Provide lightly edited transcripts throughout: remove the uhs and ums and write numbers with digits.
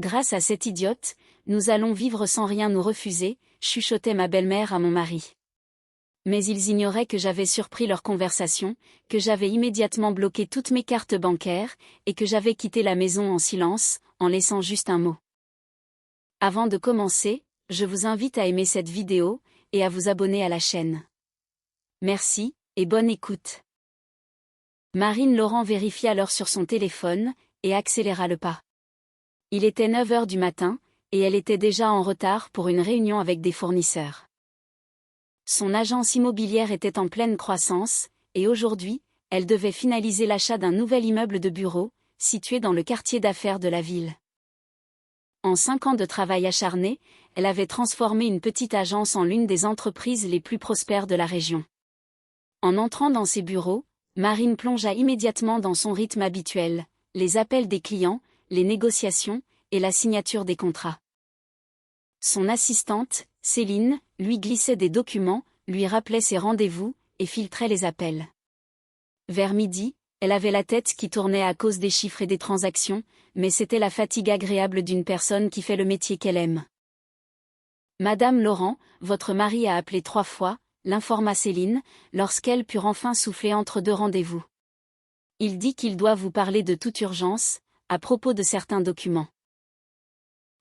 Grâce à cette idiote, nous allons vivre sans rien nous refuser, chuchotait ma belle-mère à mon mari. Mais ils ignoraient que j'avais surpris leur conversation, que j'avais immédiatement bloqué toutes mes cartes bancaires, et que j'avais quitté la maison en silence, en laissant juste un mot. Avant de commencer, je vous invite à aimer cette vidéo, et à vous abonner à la chaîne. Merci, et bonne écoute. Marine Laurent vérifia l'heure sur son téléphone, et accéléra le pas. Il était 9 heures du matin, et elle était déjà en retard pour une réunion avec des fournisseurs. Son agence immobilière était en pleine croissance, et aujourd'hui, elle devait finaliser l'achat d'un nouvel immeuble de bureaux, situé dans le quartier d'affaires de la ville. En 5 ans de travail acharné, elle avait transformé une petite agence en l'une des entreprises les plus prospères de la région. En entrant dans ses bureaux, Marine plongea immédiatement dans son rythme habituel, les appels des clients, les négociations, et la signature des contrats. Son assistante, Céline, lui glissait des documents, lui rappelait ses rendez-vous, et filtrait les appels. Vers midi, elle avait la tête qui tournait à cause des chiffres et des transactions, mais c'était la fatigue agréable d'une personne qui fait le métier qu'elle aime. Madame Laurent, votre mari a appelé 3 fois, l'informa Céline, lorsqu'elle put enfin souffler entre 2 rendez-vous. Il dit qu'il doit vous parler de toute urgence, à propos de certains documents.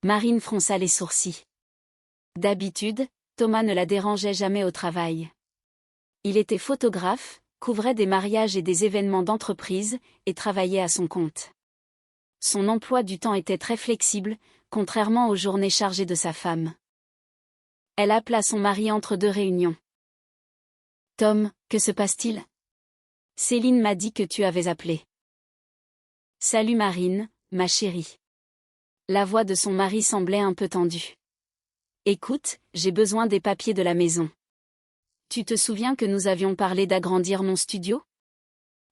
Marine fronça les sourcils. D'habitude, Thomas ne la dérangeait jamais au travail. Il était photographe, couvrait des mariages et des événements d'entreprise, et travaillait à son compte. Son emploi du temps était très flexible, contrairement aux journées chargées de sa femme. Elle appela son mari entre 2 réunions. « Tom, que se passe-t-il ? Céline m'a dit que tu avais appelé. »« Salut Marine, ma chérie. » La voix de son mari semblait un peu tendue. « Écoute, j'ai besoin des papiers de la maison. Tu te souviens que nous avions parlé d'agrandir mon studio ?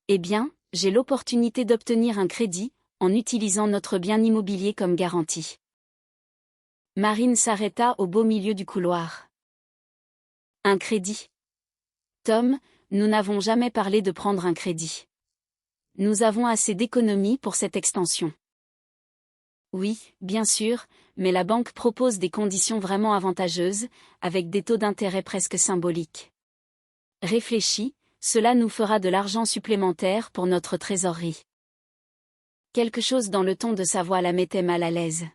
Eh bien, j'ai l'opportunité d'obtenir un crédit, en utilisant notre bien immobilier comme garantie. » Marine s'arrêta au beau milieu du couloir. « Un crédit ? Tom, nous n'avons jamais parlé de prendre un crédit. Nous avons assez d'économies pour cette extension. » Oui, bien sûr, mais la banque propose des conditions vraiment avantageuses, avec des taux d'intérêt presque symboliques. Réfléchis, cela nous fera de l'argent supplémentaire pour notre trésorerie. Quelque chose dans le ton de sa voix la mettait mal à l'aise.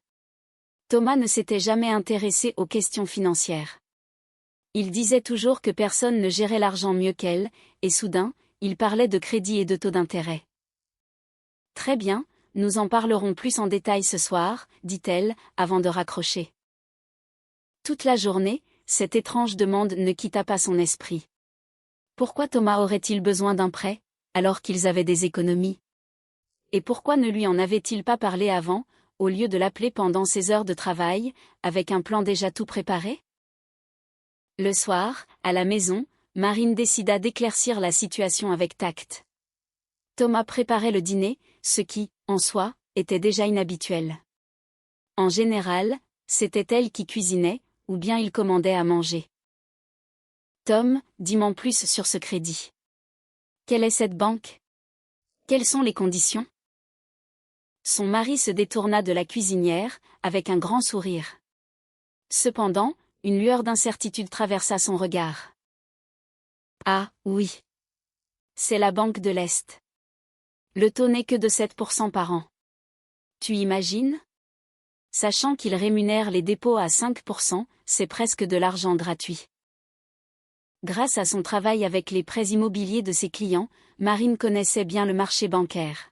Thomas ne s'était jamais intéressé aux questions financières. Il disait toujours que personne ne gérait l'argent mieux qu'elle, et soudain, il parlait de crédit et de taux d'intérêt. Très bien. Nous en parlerons plus en détail ce soir, dit-elle, avant de raccrocher. Toute la journée, cette étrange demande ne quitta pas son esprit. Pourquoi Thomas aurait-il besoin d'un prêt, alors qu'ils avaient des économies ? Et pourquoi ne lui en avait-il pas parlé avant, au lieu de l'appeler pendant ses heures de travail, avec un plan déjà tout préparé ? Le soir, à la maison, Marine décida d'éclaircir la situation avec tact. Thomas préparait le dîner, ce qui, en soi, était déjà inhabituel. En général, c'était elle qui cuisinait, ou bien il commandait à manger. Tom, dis-moi plus sur ce crédit. Quelle est cette banque ? Quelles sont les conditions ? Son mari se détourna de la cuisinière, avec un grand sourire. Cependant, une lueur d'incertitude traversa son regard. Ah, oui. C'est la Banque de l'Est. Le taux n'est que de 7% par an. Tu imagines ? Sachant qu'ils rémunèrent les dépôts à 5%, c'est presque de l'argent gratuit. Grâce à son travail avec les prêts immobiliers de ses clients, Marine connaissait bien le marché bancaire.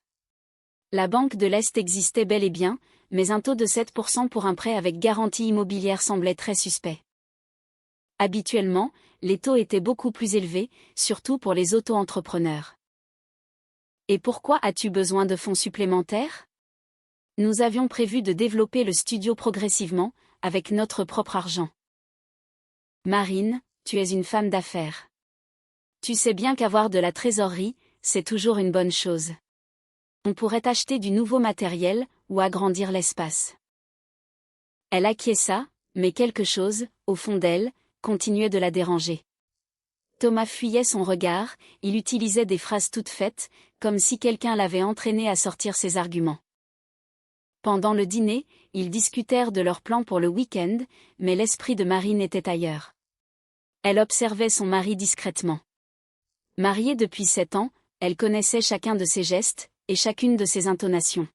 La Banque de l'Est existait bel et bien, mais un taux de 7% pour un prêt avec garantie immobilière semblait très suspect. Habituellement, les taux étaient beaucoup plus élevés, surtout pour les auto-entrepreneurs. Et pourquoi as-tu besoin de fonds supplémentaires ? Nous avions prévu de développer le studio progressivement, avec notre propre argent. Marine, tu es une femme d'affaires. Tu sais bien qu'avoir de la trésorerie, c'est toujours une bonne chose. On pourrait acheter du nouveau matériel, ou agrandir l'espace. Elle acquiesça, mais quelque chose, au fond d'elle, continuait de la déranger. Thomas fuyait son regard, il utilisait des phrases toutes faites, comme si quelqu'un l'avait entraîné à sortir ses arguments. Pendant le dîner, ils discutèrent de leurs plans pour le week-end, mais l'esprit de Marine était ailleurs. Elle observait son mari discrètement. Mariée depuis 7 ans, elle connaissait chacun de ses gestes, et chacune de ses intonations.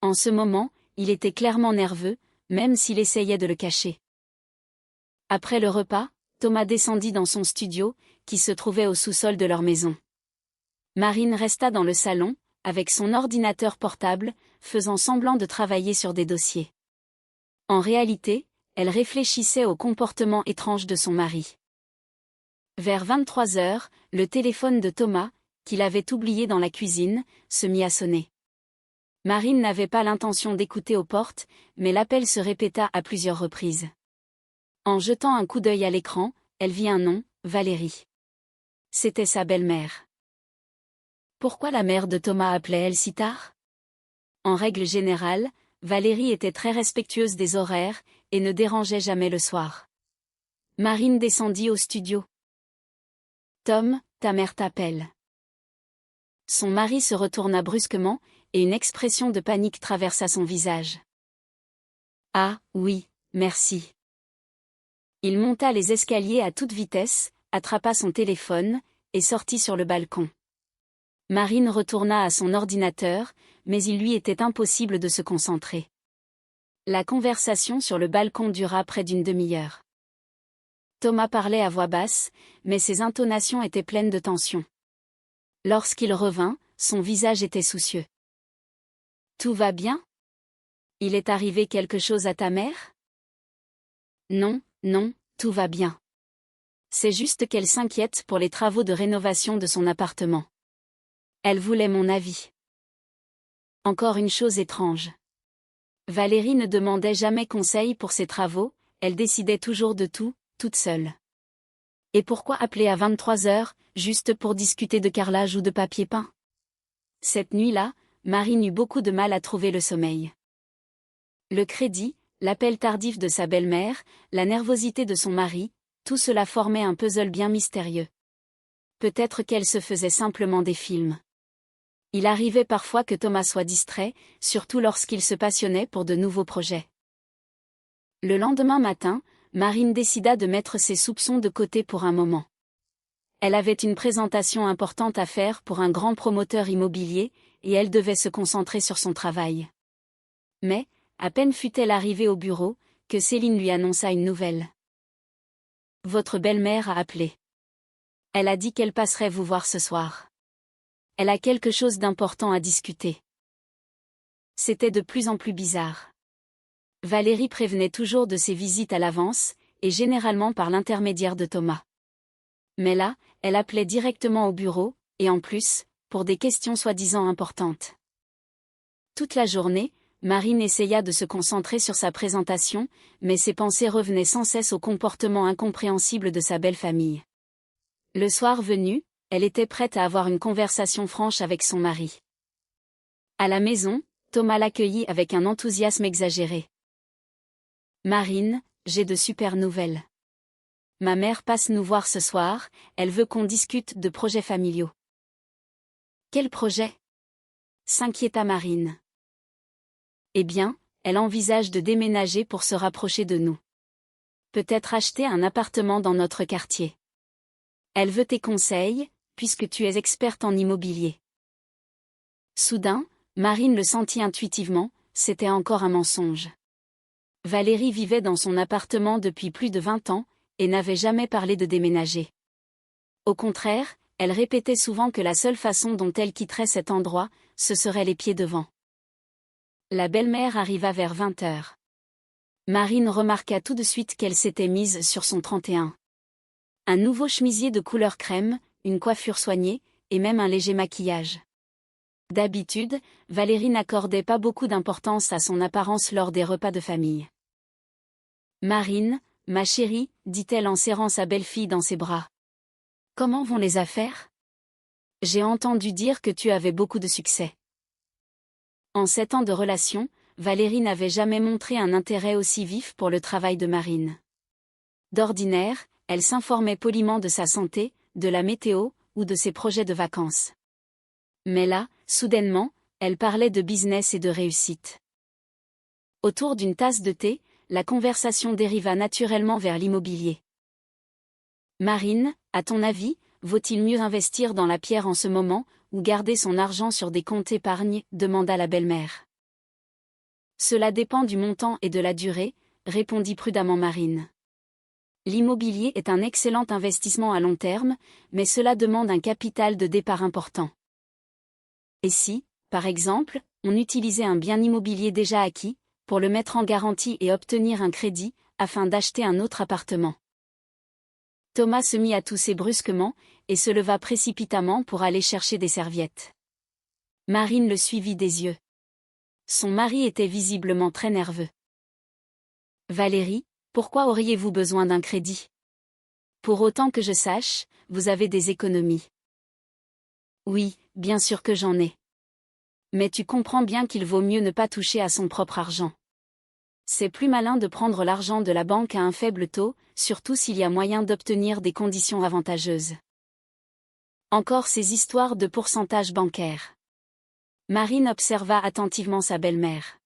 En ce moment, il était clairement nerveux, même s'il essayait de le cacher. Après le repas, Thomas descendit dans son studio, qui se trouvait au sous-sol de leur maison. Marine resta dans le salon, avec son ordinateur portable, faisant semblant de travailler sur des dossiers. En réalité, elle réfléchissait au comportement étrange de son mari. Vers 23 heures, le téléphone de Thomas, qu'il avait oublié dans la cuisine, se mit à sonner. Marine n'avait pas l'intention d'écouter aux portes, mais l'appel se répéta à plusieurs reprises. En jetant un coup d'œil à l'écran, elle vit un nom, Valérie. C'était sa belle-mère. Pourquoi la mère de Thomas appelait-elle si tard? En règle générale, Valérie était très respectueuse des horaires, et ne dérangeait jamais le soir. Marine descendit au studio. Tom, ta mère t'appelle. Son mari se retourna brusquement, et une expression de panique traversa son visage. Ah, oui, merci. Il monta les escaliers à toute vitesse, attrapa son téléphone, et sortit sur le balcon. Marine retourna à son ordinateur, mais il lui était impossible de se concentrer. La conversation sur le balcon dura près d'une demi-heure. Thomas parlait à voix basse, mais ses intonations étaient pleines de tension. Lorsqu'il revint, son visage était soucieux. Tout va bien? Il est arrivé quelque chose à ta mère? Non, non, tout va bien. C'est juste qu'elle s'inquiète pour les travaux de rénovation de son appartement. Elle voulait mon avis. Encore une chose étrange. Valérie ne demandait jamais conseil pour ses travaux, elle décidait toujours de tout, toute seule. Et pourquoi appeler à 23 heures, juste pour discuter de carrelage ou de papier peint? Cette nuit-là, Marine eut beaucoup de mal à trouver le sommeil. Le crédit, l'appel tardif de sa belle-mère, la nervosité de son mari, tout cela formait un puzzle bien mystérieux. Peut-être qu'elle se faisait simplement des films. Il arrivait parfois que Thomas soit distrait, surtout lorsqu'il se passionnait pour de nouveaux projets. Le lendemain matin, Marine décida de mettre ses soupçons de côté pour un moment. Elle avait une présentation importante à faire pour un grand promoteur immobilier, et elle devait se concentrer sur son travail. Mais, à peine fut-elle arrivée au bureau, que Céline lui annonça une nouvelle. « Votre belle-mère a appelé. Elle a dit qu'elle passerait vous voir ce soir. Elle a quelque chose d'important à discuter. » C'était de plus en plus bizarre. Valérie prévenait toujours de ses visites à l'avance, et généralement par l'intermédiaire de Thomas. Mais là, elle appelait directement au bureau, et en plus, pour des questions soi-disant importantes. Toute la journée, Marine essaya de se concentrer sur sa présentation, mais ses pensées revenaient sans cesse au comportement incompréhensible de sa belle famille. Le soir venu, elle était prête à avoir une conversation franche avec son mari. À la maison, Thomas l'accueillit avec un enthousiasme exagéré. « Marine, j'ai de super nouvelles. Ma mère passe nous voir ce soir, elle veut qu'on discute de projets familiaux. » « Quel projet ?» s'inquiéta Marine. « Eh bien, elle envisage de déménager pour se rapprocher de nous. Peut-être acheter un appartement dans notre quartier. Elle veut tes conseils, puisque tu es experte en immobilier. » Soudain, Marine le sentit intuitivement, c'était encore un mensonge. Valérie vivait dans son appartement depuis plus de 20 ans, et n'avait jamais parlé de déménager. Au contraire, elle répétait souvent que la seule façon dont elle quitterait cet endroit, ce serait les pieds devant. La belle-mère arriva vers 20 heures. Marine remarqua tout de suite qu'elle s'était mise sur son 31. Un nouveau chemisier de couleur crème, une coiffure soignée, et même un léger maquillage. D'habitude, Valérie n'accordait pas beaucoup d'importance à son apparence lors des repas de famille. « Marine, ma chérie, dit-elle en serrant sa belle-fille dans ses bras. Comment vont les affaires? J'ai entendu dire que tu avais beaucoup de succès. » En 7 ans de relation, Valérie n'avait jamais montré un intérêt aussi vif pour le travail de Marine. D'ordinaire, elle s'informait poliment de sa santé, de la météo, ou de ses projets de vacances. Mais là, soudainement, elle parlait de business et de réussite. Autour d'une tasse de thé, la conversation dériva naturellement vers l'immobilier. Marine, à ton avis, vaut-il mieux investir dans la pierre en ce moment, ou garder son argent sur des comptes épargne, demanda la belle-mère. Cela dépend du montant et de la durée, répondit prudemment Marine. L'immobilier est un excellent investissement à long terme, mais cela demande un capital de départ important. Et si, par exemple, on utilisait un bien immobilier déjà acquis, pour le mettre en garantie et obtenir un crédit, afin d'acheter un autre appartement? Thomas se mit à tousser brusquement, et se leva précipitamment pour aller chercher des serviettes. Marine le suivit des yeux. Son mari était visiblement très nerveux. Valérie, pourquoi auriez-vous besoin d'un crédit? Pour autant que je sache, vous avez des économies. Oui, bien sûr que j'en ai. Mais tu comprends bien qu'il vaut mieux ne pas toucher à son propre argent. C'est plus malin de prendre l'argent de la banque à un faible taux, surtout s'il y a moyen d'obtenir des conditions avantageuses. Encore ces histoires de pourcentage bancaire. Marine observa attentivement sa belle-mère.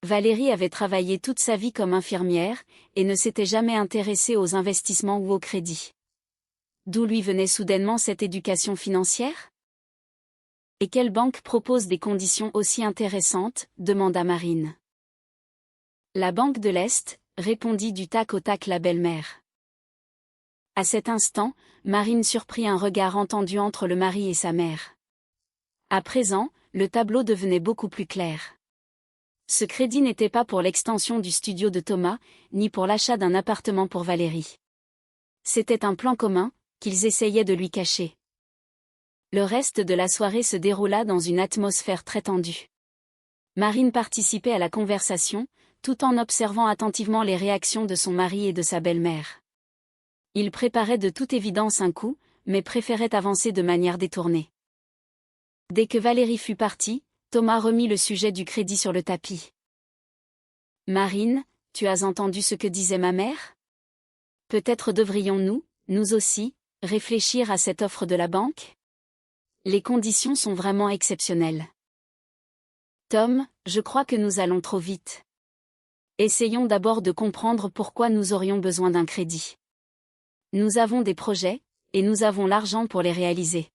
Valérie avait travaillé toute sa vie comme infirmière, et ne s'était jamais intéressée aux investissements ou au crédit. D'où lui venait soudainement cette éducation financière? Et quelle banque propose des conditions aussi intéressantes? Demanda Marine. La Banque de l'Est, répondit du tac au tac la belle-mère. À cet instant, Marine surprit un regard entendu entre le mari et sa mère. À présent, le tableau devenait beaucoup plus clair. Ce crédit n'était pas pour l'extension du studio de Thomas, ni pour l'achat d'un appartement pour Valérie. C'était un plan commun, qu'ils essayaient de lui cacher. Le reste de la soirée se déroula dans une atmosphère très tendue. Marine participait à la conversation, tout en observant attentivement les réactions de son mari et de sa belle-mère. Il préparait de toute évidence un coup, mais préférait avancer de manière détournée. Dès que Valérie fut partie, Thomas remit le sujet du crédit sur le tapis. « Marine, tu as entendu ce que disait ma mère? Peut-être devrions-nous, nous aussi, réfléchir à cette offre de la banque? Les conditions sont vraiment exceptionnelles. Tom, je crois que nous allons trop vite. Essayons d'abord de comprendre pourquoi nous aurions besoin d'un crédit. Nous avons des projets, et nous avons l'argent pour les réaliser.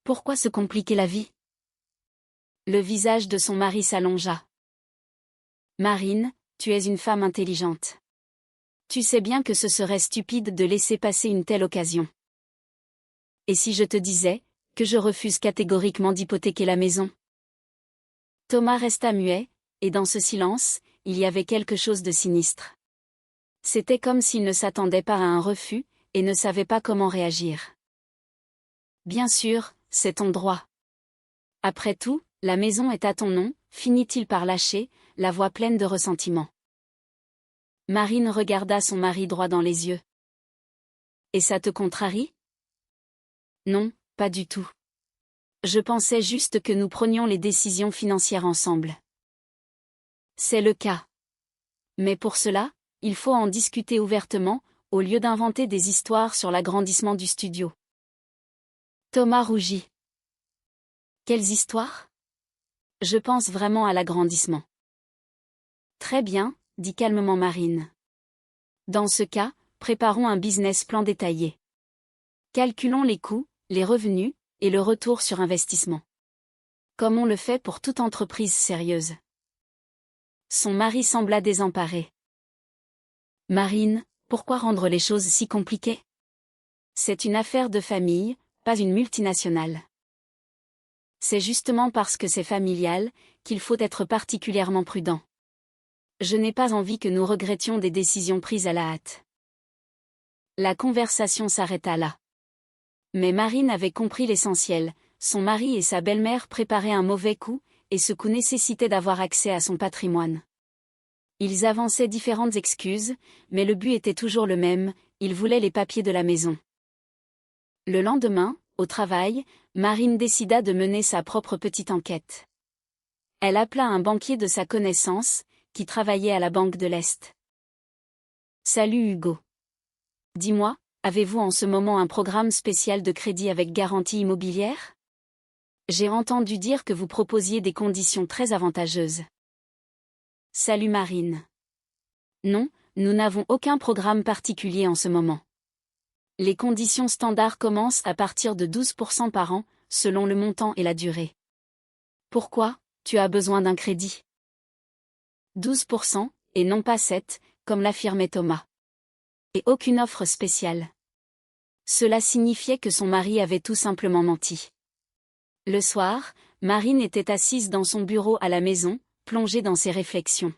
Pourquoi se compliquer la vie? » Le visage de son mari s'allongea. « Marine, tu es une femme intelligente. Tu sais bien que ce serait stupide de laisser passer une telle occasion. Et si je te disais que je refuse catégoriquement d'hypothéquer la maison? » Thomas resta muet, et dans ce silence, il y avait quelque chose de sinistre. C'était comme s'il ne s'attendait pas à un refus, et ne savait pas comment réagir. « Bien sûr, c'est ton droit. Après tout, la maison est à ton nom, finit-il par lâcher, la voix pleine de ressentiment. Marine regarda son mari droit dans les yeux. « Et ça te contrarie? » Non, pas du tout. Je pensais juste que nous prenions les décisions financières ensemble. C'est le cas. Mais pour cela, il faut en discuter ouvertement, au lieu d'inventer des histoires sur l'agrandissement du studio. Thomas rougit. Quelles histoires? Je pense vraiment à l'agrandissement. Très bien, dit calmement Marine. Dans ce cas, préparons un business plan détaillé. Calculons les coûts, les revenus, et le retour sur investissement. Comme on le fait pour toute entreprise sérieuse. Son mari sembla désemparé. Marine, pourquoi rendre les choses si compliquées? C'est une affaire de famille, pas une multinationale. C'est justement parce que c'est familial, qu'il faut être particulièrement prudent. Je n'ai pas envie que nous regrettions des décisions prises à la hâte. La conversation s'arrêta là. Mais Marine avait compris l'essentiel, son mari et sa belle-mère préparaient un mauvais coup, et ce coup nécessitait d'avoir accès à son patrimoine. Ils avançaient différentes excuses, mais le but était toujours le même, ils voulaient les papiers de la maison. Le lendemain, au travail, Marine décida de mener sa propre petite enquête. Elle appela un banquier de sa connaissance, qui travaillait à la Banque de l'Est. « Salut Hugo. Dis-moi, avez-vous en ce moment un programme spécial de crédit avec garantie immobilière? J'ai entendu dire que vous proposiez des conditions très avantageuses. » Salut Marine. Non, nous n'avons aucun programme particulier en ce moment. Les conditions standards commencent à partir de 12% par an, selon le montant et la durée. Pourquoi, tu as besoin d'un crédit? 12%, et non pas 7, comme l'affirmait Thomas. Et aucune offre spéciale. Cela signifiait que son mari avait tout simplement menti. Le soir, Marine était assise dans son bureau à la maison, plongée dans ses réflexions.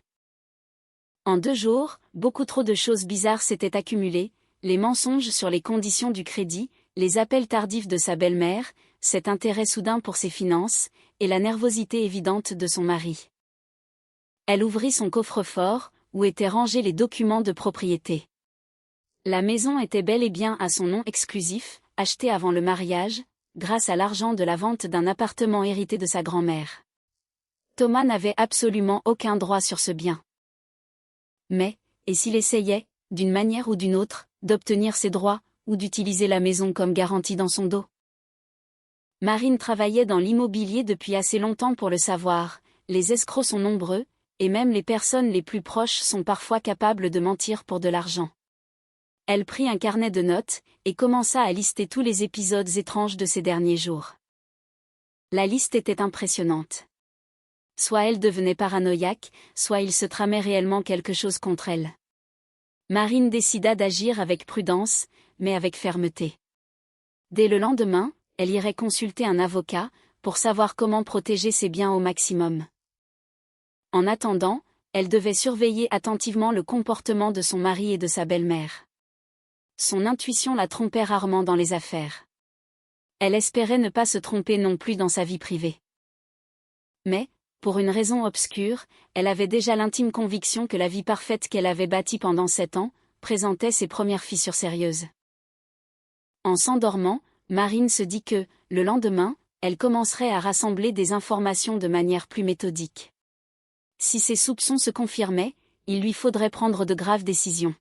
En 2 jours, beaucoup trop de choses bizarres s'étaient accumulées, les mensonges sur les conditions du crédit, les appels tardifs de sa belle-mère, cet intérêt soudain pour ses finances, et la nervosité évidente de son mari. Elle ouvrit son coffre-fort, où étaient rangés les documents de propriété. La maison était bel et bien à son nom exclusif, achetée avant le mariage, grâce à l'argent de la vente d'un appartement hérité de sa grand-mère. Thomas n'avait absolument aucun droit sur ce bien. Mais, et s'il essayait, d'une manière ou d'une autre, d'obtenir ses droits, ou d'utiliser la maison comme garantie dans son dos? Marine travaillait dans l'immobilier depuis assez longtemps pour le savoir, les escrocs sont nombreux, et même les personnes les plus proches sont parfois capables de mentir pour de l'argent. Elle prit un carnet de notes, et commença à lister tous les épisodes étranges de ces derniers jours. La liste était impressionnante. Soit elle devenait paranoïaque, soit il se tramait réellement quelque chose contre elle. Marine décida d'agir avec prudence, mais avec fermeté. Dès le lendemain, elle irait consulter un avocat, pour savoir comment protéger ses biens au maximum. En attendant, elle devait surveiller attentivement le comportement de son mari et de sa belle-mère. Son intuition la trompait rarement dans les affaires. Elle espérait ne pas se tromper non plus dans sa vie privée. Mais, pour une raison obscure, elle avait déjà l'intime conviction que la vie parfaite qu'elle avait bâtie pendant 7 ans, présentait ses premières fissures sérieuses. En s'endormant, Marine se dit que, le lendemain, elle commencerait à rassembler des informations de manière plus méthodique. Si ses soupçons se confirmaient, il lui faudrait prendre de graves décisions.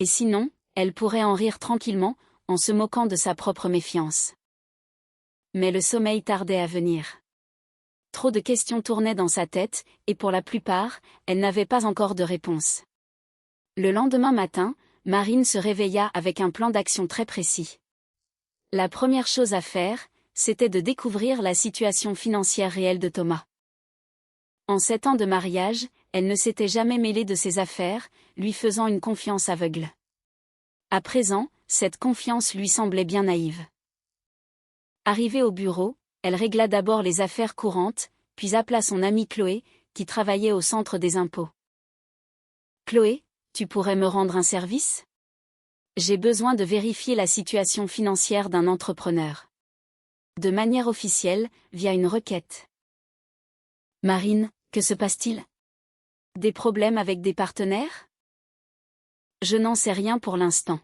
Et sinon, elle pourrait en rire tranquillement, en se moquant de sa propre méfiance. Mais le sommeil tardait à venir. Trop de questions tournaient dans sa tête, et pour la plupart, elle n'avait pas encore de réponse. Le lendemain matin, Marine se réveilla avec un plan d'action très précis. La première chose à faire, c'était de découvrir la situation financière réelle de Thomas. En 7 ans de mariage, elle ne s'était jamais mêlée de ses affaires, lui faisant une confiance aveugle. À présent, cette confiance lui semblait bien naïve. Arrivée au bureau, elle régla d'abord les affaires courantes, puis appela son amie Chloé, qui travaillait au centre des impôts. « Chloé, tu pourrais me rendre un service? J'ai besoin de vérifier la situation financière d'un entrepreneur. De manière officielle, via une requête. » Marine, que se passe-t-il? Des problèmes avec des partenaires? Je n'en sais rien pour l'instant.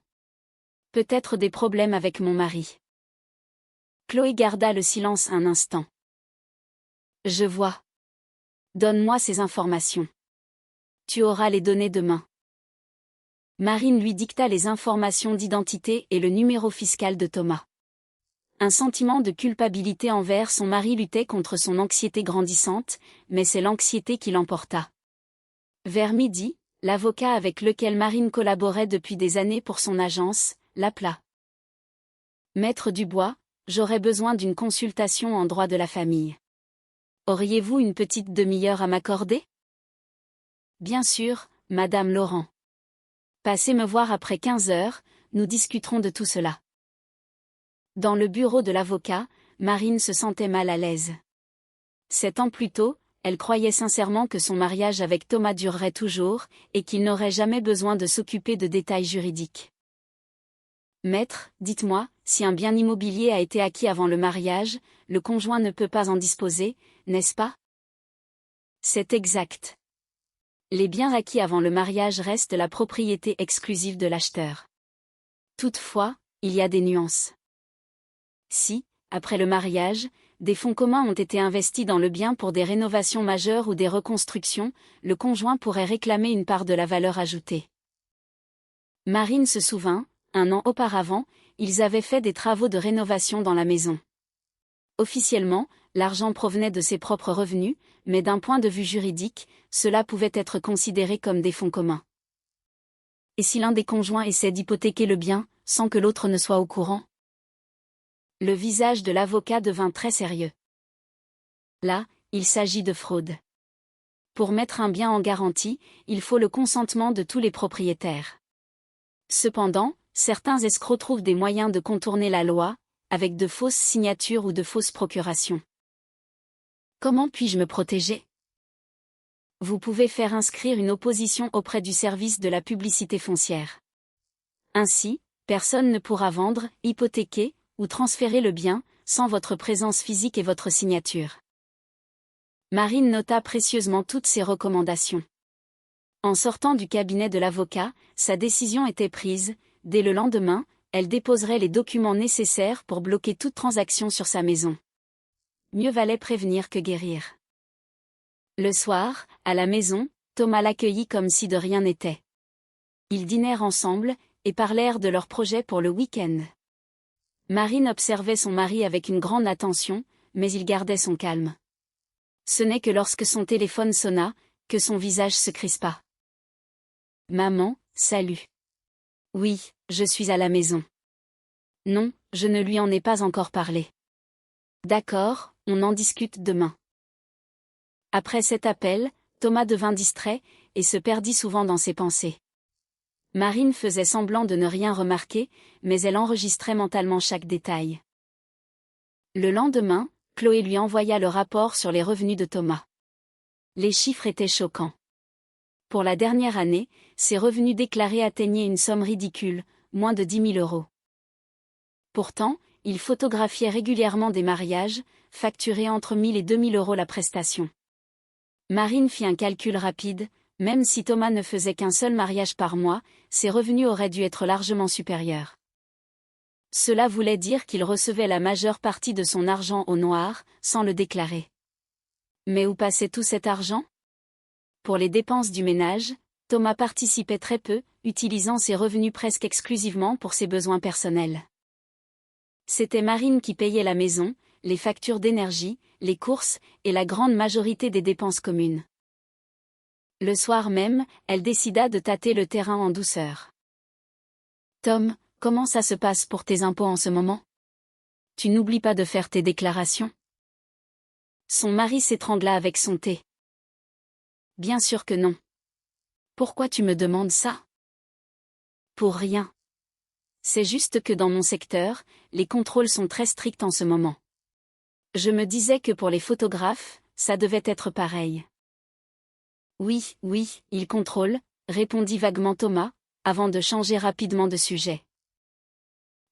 Peut-être des problèmes avec mon mari. Chloé garda le silence un instant. Je vois. Donne-moi ces informations. Tu auras les données demain. Marine lui dicta les informations d'identité et le numéro fiscal de Thomas. Un sentiment de culpabilité envers son mari luttait contre son anxiété grandissante, mais c'est l'anxiété qui l'emporta. Vers midi, l'avocat avec lequel Marine collaborait depuis des années pour son agence, l'appela. « Maître Dubois, j'aurais besoin d'une consultation en droit de la famille. Auriez-vous une petite demi-heure à m'accorder? » Bien sûr, Madame Laurent. Passez me voir après 15 heures, nous discuterons de tout cela. Dans le bureau de l'avocat, Marine se sentait mal à l'aise. 7 ans plus tôt, elle croyait sincèrement que son mariage avec Thomas durerait toujours, et qu'il n'aurait jamais besoin de s'occuper de détails juridiques. « Maître, dites-moi, si un bien immobilier a été acquis avant le mariage, le conjoint ne peut pas en disposer, n'est-ce pas? » C'est exact. Les biens acquis avant le mariage restent la propriété exclusive de l'acheteur. Toutefois, il y a des nuances. Si, après le mariage, des fonds communs ont été investis dans le bien pour des rénovations majeures ou des reconstructions, le conjoint pourrait réclamer une part de la valeur ajoutée. Marine se souvint, 1 an auparavant, ils avaient fait des travaux de rénovation dans la maison. Officiellement, l'argent provenait de ses propres revenus, mais d'un point de vue juridique, cela pouvait être considéré comme des fonds communs. Et si l'un des conjoints essaie d'hypothéquer le bien, sans que l'autre ne soit au courant? Le visage de l'avocat devint très sérieux. Là, il s'agit de fraude. Pour mettre un bien en garantie, il faut le consentement de tous les propriétaires. Cependant, certains escrocs trouvent des moyens de contourner la loi, avec de fausses signatures ou de fausses procurations. Comment puis-je me protéger? Vous pouvez faire inscrire une opposition auprès du service de la publicité foncière. Ainsi, personne ne pourra vendre, hypothéquer, ou transférer le bien, sans votre présence physique et votre signature. Marine nota précieusement toutes ces recommandations. En sortant du cabinet de l'avocat, sa décision était prise. Dès le lendemain, elle déposerait les documents nécessaires pour bloquer toute transaction sur sa maison. Mieux valait prévenir que guérir. Le soir, à la maison, Thomas l'accueillit comme si de rien n'était. Ils dînèrent ensemble, et parlèrent de leurs projets pour le week-end. Marine observait son mari avec une grande attention, mais il gardait son calme. Ce n'est que lorsque son téléphone sonna, que son visage se crispa. « Maman, salut. Oui, je suis à la maison. Non, je ne lui en ai pas encore parlé. D'accord, on en discute demain. » Après cet appel, Thomas devint distrait, et se perdit souvent dans ses pensées. Marine faisait semblant de ne rien remarquer, mais elle enregistrait mentalement chaque détail. Le lendemain, Chloé lui envoya le rapport sur les revenus de Thomas. Les chiffres étaient choquants. Pour la dernière année, ses revenus déclarés atteignaient une somme ridicule, moins de 10 000 euros. Pourtant, il photographiait régulièrement des mariages, facturés entre 1 000 et 2 000 euros la prestation. Marine fit un calcul rapide. Même si Thomas ne faisait qu'un seul mariage par mois, ses revenus auraient dû être largement supérieurs. Cela voulait dire qu'il recevait la majeure partie de son argent au noir, sans le déclarer. Mais où passait tout cet argent? Pour les dépenses du ménage, Thomas participait très peu, utilisant ses revenus presque exclusivement pour ses besoins personnels. C'était Marine qui payait la maison, les factures d'énergie, les courses, et la grande majorité des dépenses communes. Le soir même, elle décida de tâter le terrain en douceur. « Tom, comment ça se passe pour tes impôts en ce moment? Tu n'oublies pas de faire tes déclarations? » Son mari s'étrangla avec son thé. « Bien sûr que non. Pourquoi tu me demandes ça? » Pour rien. C'est juste que dans mon secteur, les contrôles sont très stricts en ce moment. Je me disais que pour les photographes, ça devait être pareil. Oui, il contrôle, répondit vaguement Thomas, avant de changer rapidement de sujet.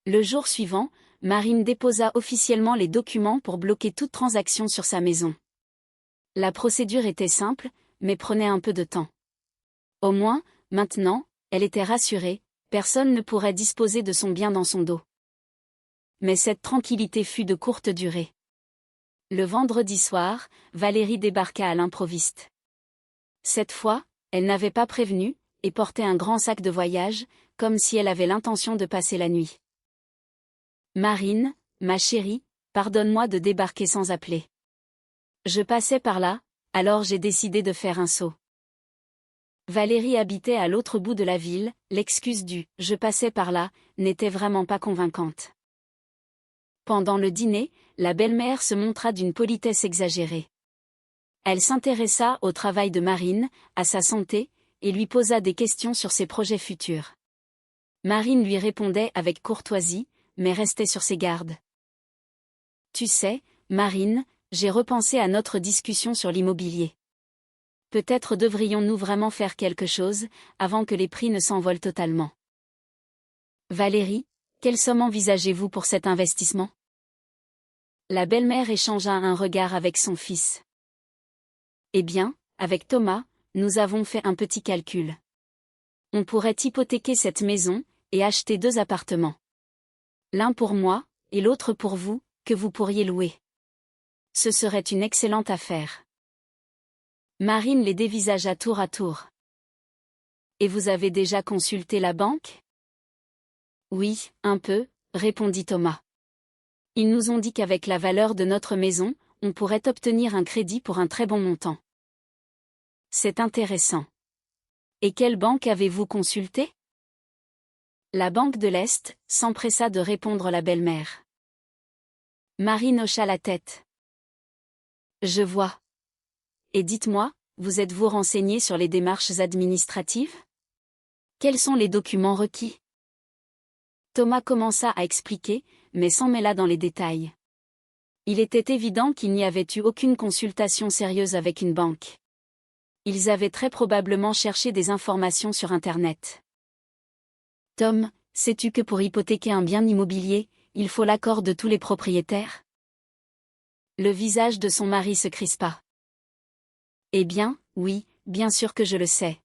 Le jour suivant, Marine déposa officiellement les documents pour bloquer toute transaction sur sa maison. La procédure était simple, mais prenait un peu de temps. Au moins, maintenant, elle était rassurée, personne ne pourrait disposer de son bien dans son dos. Mais cette tranquillité fut de courte durée. Le vendredi soir, Valérie débarqua à l'improviste. Cette fois, elle n'avait pas prévenu, et portait un grand sac de voyage, comme si elle avait l'intention de passer la nuit. « Marine, ma chérie, pardonne-moi de débarquer sans appeler. Je passais par là, alors j'ai décidé de faire un saut. » Valérie habitait à l'autre bout de la ville, l'excuse du « je passais par là » n'était vraiment pas convaincante. Pendant le dîner, la belle-mère se montra d'une politesse exagérée. Elle s'intéressa au travail de Marine, à sa santé, et lui posa des questions sur ses projets futurs. Marine lui répondait avec courtoisie, mais restait sur ses gardes. « Tu sais, Marine, j'ai repensé à notre discussion sur l'immobilier. Peut-être devrions-nous vraiment faire quelque chose, avant que les prix ne s'envolent totalement. » Valérie, quelle somme envisagez-vous pour cet investissement? La belle-mère échangea un regard avec son fils. Eh bien, avec Thomas, nous avons fait un petit calcul. On pourrait hypothéquer cette maison, et acheter 2 appartements. L'un pour moi, et l'autre pour vous, que vous pourriez louer. Ce serait une excellente affaire. Marine les dévisagea tour à tour. Et vous avez déjà consulté la banque? Oui, un peu, répondit Thomas. Ils nous ont dit qu'avec la valeur de notre maison, on pourrait obtenir un crédit pour un très bon montant. C'est intéressant. Et quelle banque avez-vous consulté? La Banque de l'Est, s'empressa de répondre la belle-mère. Marine hocha la tête. Je vois. Et dites-moi, vous êtes-vous renseigné sur les démarches administratives? Quels sont les documents requis? Thomas commença à expliquer, mais s'emmêla dans les détails. Il était évident qu'il n'y avait eu aucune consultation sérieuse avec une banque. Ils avaient très probablement cherché des informations sur Internet. Tom, sais-tu que pour hypothéquer un bien immobilier, il faut l'accord de tous les propriétaires? Le visage de son mari se crispa. Eh bien, oui, bien sûr que je le sais.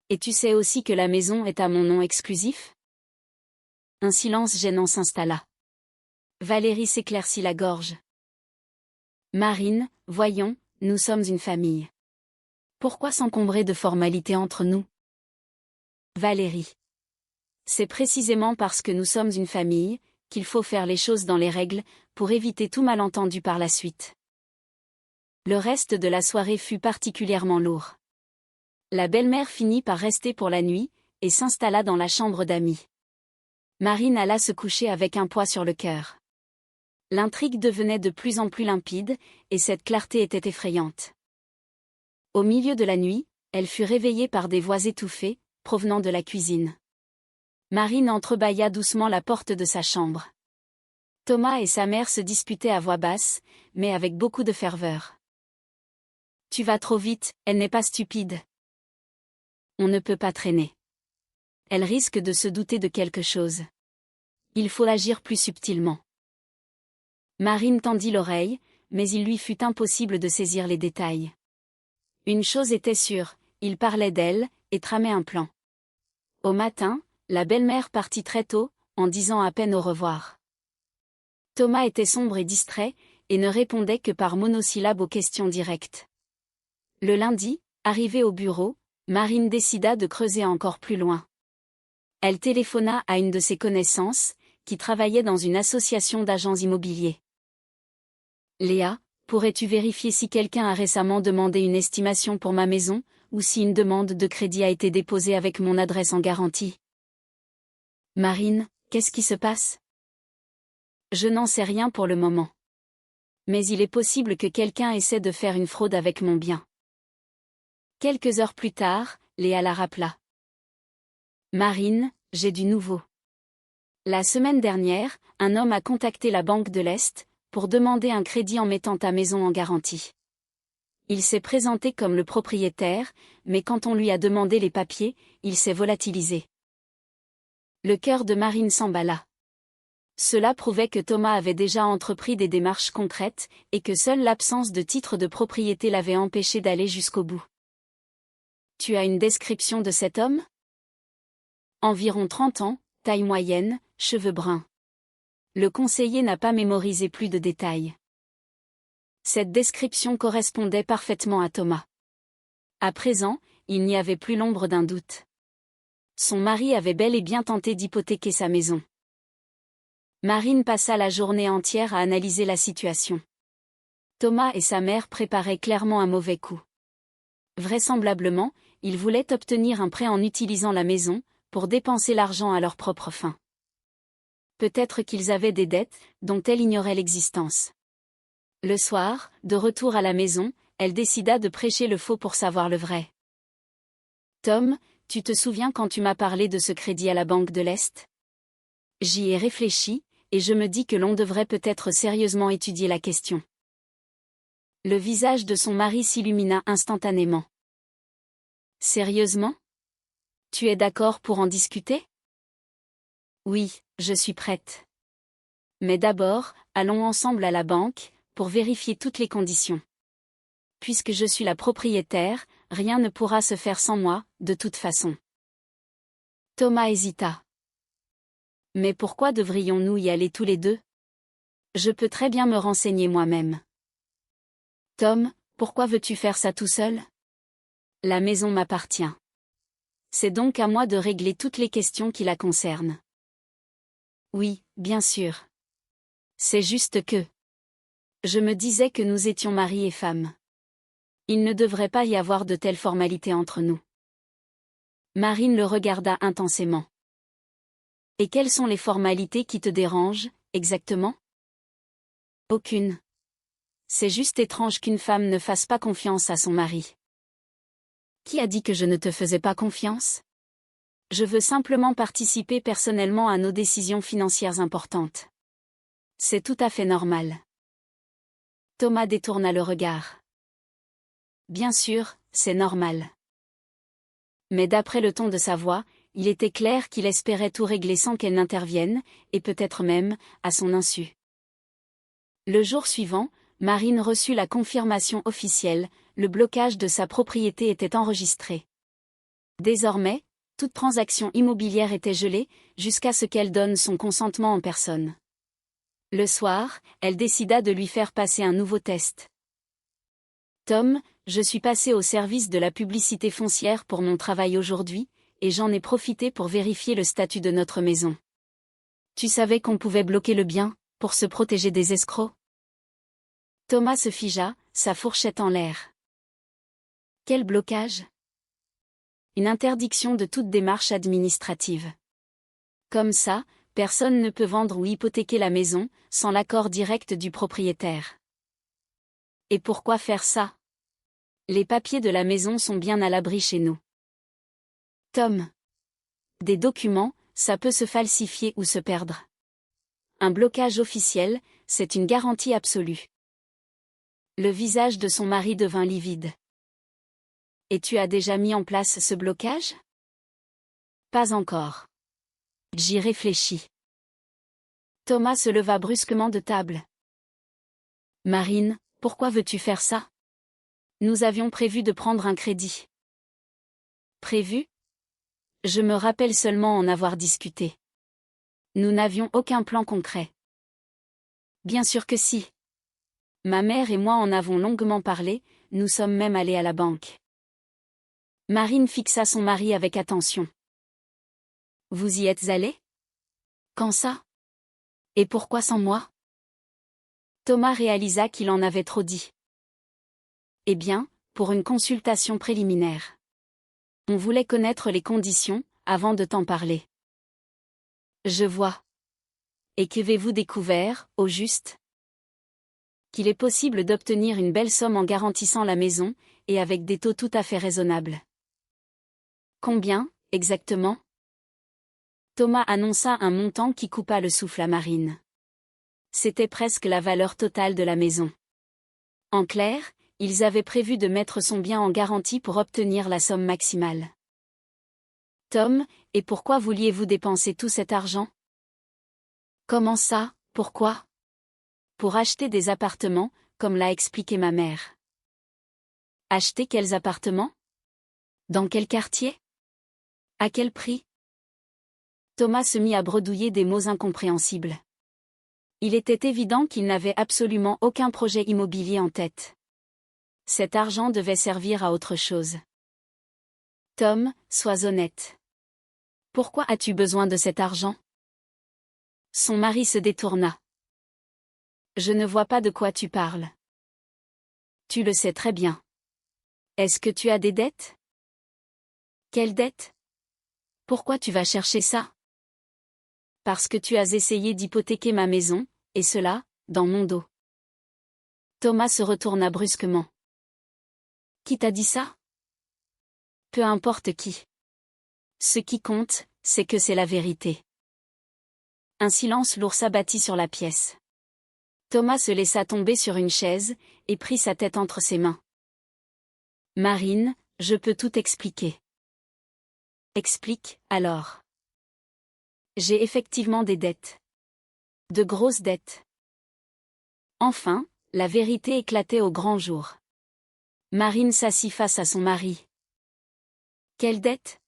Et tu sais aussi que la maison est à mon nom exclusif? Un silence gênant s'installa. Valérie s'éclaircit la gorge. Marine, voyons, nous sommes une famille. Pourquoi s'encombrer de formalités entre nous? Valérie. C'est précisément parce que nous sommes une famille, qu'il faut faire les choses dans les règles, pour éviter tout malentendu par la suite. Le reste de la soirée fut particulièrement lourd. La belle-mère finit par rester pour la nuit, et s'installa dans la chambre d'amis. Marine alla se coucher avec un poids sur le cœur. L'intrigue devenait de plus en plus limpide, et cette clarté était effrayante. Au milieu de la nuit, elle fut réveillée par des voix étouffées, provenant de la cuisine. Marine entrebâilla doucement la porte de sa chambre. Thomas et sa mère se disputaient à voix basse, mais avec beaucoup de ferveur. « Tu vas trop vite, elle n'est pas stupide. On ne peut pas traîner. Elle risque de se douter de quelque chose. Il faut agir plus subtilement. » Marine tendit l'oreille, mais il lui fut impossible de saisir les détails. Une chose était sûre, il parlait d'elle, et tramait un plan. Au matin, la belle-mère partit très tôt, en disant à peine au revoir. Thomas était sombre et distrait, et ne répondait que par monosyllabes aux questions directes. Le lundi, arrivée au bureau, Marine décida de creuser encore plus loin. Elle téléphona à une de ses connaissances, qui travaillait dans une association d'agents immobiliers. « Léa, pourrais-tu vérifier si quelqu'un a récemment demandé une estimation pour ma maison, ou si une demande de crédit a été déposée avec mon adresse en garantie? » Marine, qu'est-ce qui se passe? Je n'en sais rien pour le moment. Mais il est possible que quelqu'un essaie de faire une fraude avec mon bien. Quelques heures plus tard, Léa la rappela. Marine, j'ai du nouveau. La semaine dernière, un homme a contacté la Banque de l'Est, pour demander un crédit en mettant ta maison en garantie. Il s'est présenté comme le propriétaire, mais quand on lui a demandé les papiers, il s'est volatilisé. Le cœur de Marine s'emballa. Cela prouvait que Thomas avait déjà entrepris des démarches concrètes, et que seule l'absence de titre de propriété l'avait empêché d'aller jusqu'au bout. Tu as une description de cet homme? Environ 30 ans, taille moyenne, cheveux bruns. Le conseiller n'a pas mémorisé plus de détails. Cette description correspondait parfaitement à Thomas. À présent, il n'y avait plus l'ombre d'un doute. Son mari avait bel et bien tenté d'hypothéquer sa maison. Marine passa la journée entière à analyser la situation. Thomas et sa mère préparaient clairement un mauvais coup. Vraisemblablement, ils voulaient obtenir un prêt en utilisant la maison, pour dépenser l'argent à leur propre fin. Peut-être qu'ils avaient des dettes, dont elle ignorait l'existence. Le soir, de retour à la maison, elle décida de prêcher le faux pour savoir le vrai. « Tom, tu te souviens quand tu m'as parlé de ce crédit à la Banque de l'Est? J'y ai réfléchi, et je me dis que l'on devrait peut-être sérieusement étudier la question. » Le visage de son mari s'illumina instantanément. « Sérieusement? Tu es d'accord pour en discuter? » Oui, je suis prête. Mais d'abord, allons ensemble à la banque, pour vérifier toutes les conditions. Puisque je suis la propriétaire, rien ne pourra se faire sans moi, de toute façon. Thomas hésita. Mais pourquoi devrions-nous y aller tous les deux? Je peux très bien me renseigner moi-même. Tom, pourquoi veux-tu faire ça tout seul? La maison m'appartient. C'est donc à moi de régler toutes les questions qui la concernent. Oui, bien sûr. C'est juste que... Je me disais que nous étions mari et femme. Il ne devrait pas y avoir de telles formalités entre nous. Marine le regarda intensément. Et quelles sont les formalités qui te dérangent, exactement? Aucune. C'est juste étrange qu'une femme ne fasse pas confiance à son mari. Qui a dit que je ne te faisais pas confiance? Je veux simplement participer personnellement à nos décisions financières importantes. C'est tout à fait normal. Thomas détourna le regard. Bien sûr, c'est normal. Mais d'après le ton de sa voix, il était clair qu'il espérait tout régler sans qu'elle n'intervienne, et peut-être même, à son insu. Le jour suivant, Marine reçut la confirmation officielle, le blocage de sa propriété était enregistré. Désormais, toute transaction immobilière était gelée, jusqu'à ce qu'elle donne son consentement en personne. Le soir, elle décida de lui faire passer un nouveau test. Tom, je suis passé au service de la publicité foncière pour mon travail aujourd'hui, et j'en ai profité pour vérifier le statut de notre maison. Tu savais qu'on pouvait bloquer le bien, pour se protéger des escrocs? Thomas se figea, sa fourchette en l'air. Quel blocage? Une interdiction de toute démarche administrative. Comme ça, personne ne peut vendre ou hypothéquer la maison, sans l'accord direct du propriétaire. Et pourquoi faire ça? Les papiers de la maison sont bien à l'abri chez nous. Tom. Des documents, ça peut se falsifier ou se perdre. Un blocage officiel, c'est une garantie absolue. Le visage de son mari devint livide. Et tu as déjà mis en place ce blocage? Pas encore. J'y réfléchis. Thomas se leva brusquement de table. Marine, pourquoi veux-tu faire ça? Nous avions prévu de prendre un crédit. Prévu? Je me rappelle seulement en avoir discuté. Nous n'avions aucun plan concret. Bien sûr que si. Ma mère et moi en avons longuement parlé, nous sommes même allés à la banque. Marine fixa son mari avec attention. Vous y êtes allés? Quand ça? Et pourquoi sans moi? Thomas réalisa qu'il en avait trop dit. Eh bien, pour une consultation préliminaire. On voulait connaître les conditions, avant de t'en parler. Je vois. Et qu'avez-vous découvert, au juste? Qu'il est possible d'obtenir une belle somme en garantissant la maison, et avec des taux tout à fait raisonnables. Combien, exactement? Thomas annonça un montant qui coupa le souffle à Marine. C'était presque la valeur totale de la maison. En clair, ils avaient prévu de mettre son bien en garantie pour obtenir la somme maximale. Tom, et pourquoi vouliez-vous dépenser tout cet argent? Comment ça, pourquoi? Pour acheter des appartements, comme l'a expliqué ma mère. Acheter quels appartements? Dans quel quartier? À quel prix? Thomas se mit à bredouiller des mots incompréhensibles. Il était évident qu'il n'avait absolument aucun projet immobilier en tête. Cet argent devait servir à autre chose. Tom, sois honnête. Pourquoi as-tu besoin de cet argent? Son mari se détourna. Je ne vois pas de quoi tu parles. Tu le sais très bien. Est-ce que tu as des dettes? Quelles dettes? Pourquoi tu vas chercher ça? Parce que tu as essayé d'hypothéquer ma maison, et cela, dans mon dos. Thomas se retourna brusquement. Qui t'a dit ça? Peu importe qui. Ce qui compte, c'est que c'est la vérité. Un silence lourd s'abattit sur la pièce. Thomas se laissa tomber sur une chaise, et prit sa tête entre ses mains. Marine, je peux tout expliquer. Explique, alors. J'ai effectivement des dettes. De grosses dettes. Enfin, la vérité éclatait au grand jour. Marine s'assit face à son mari. Quelle dette?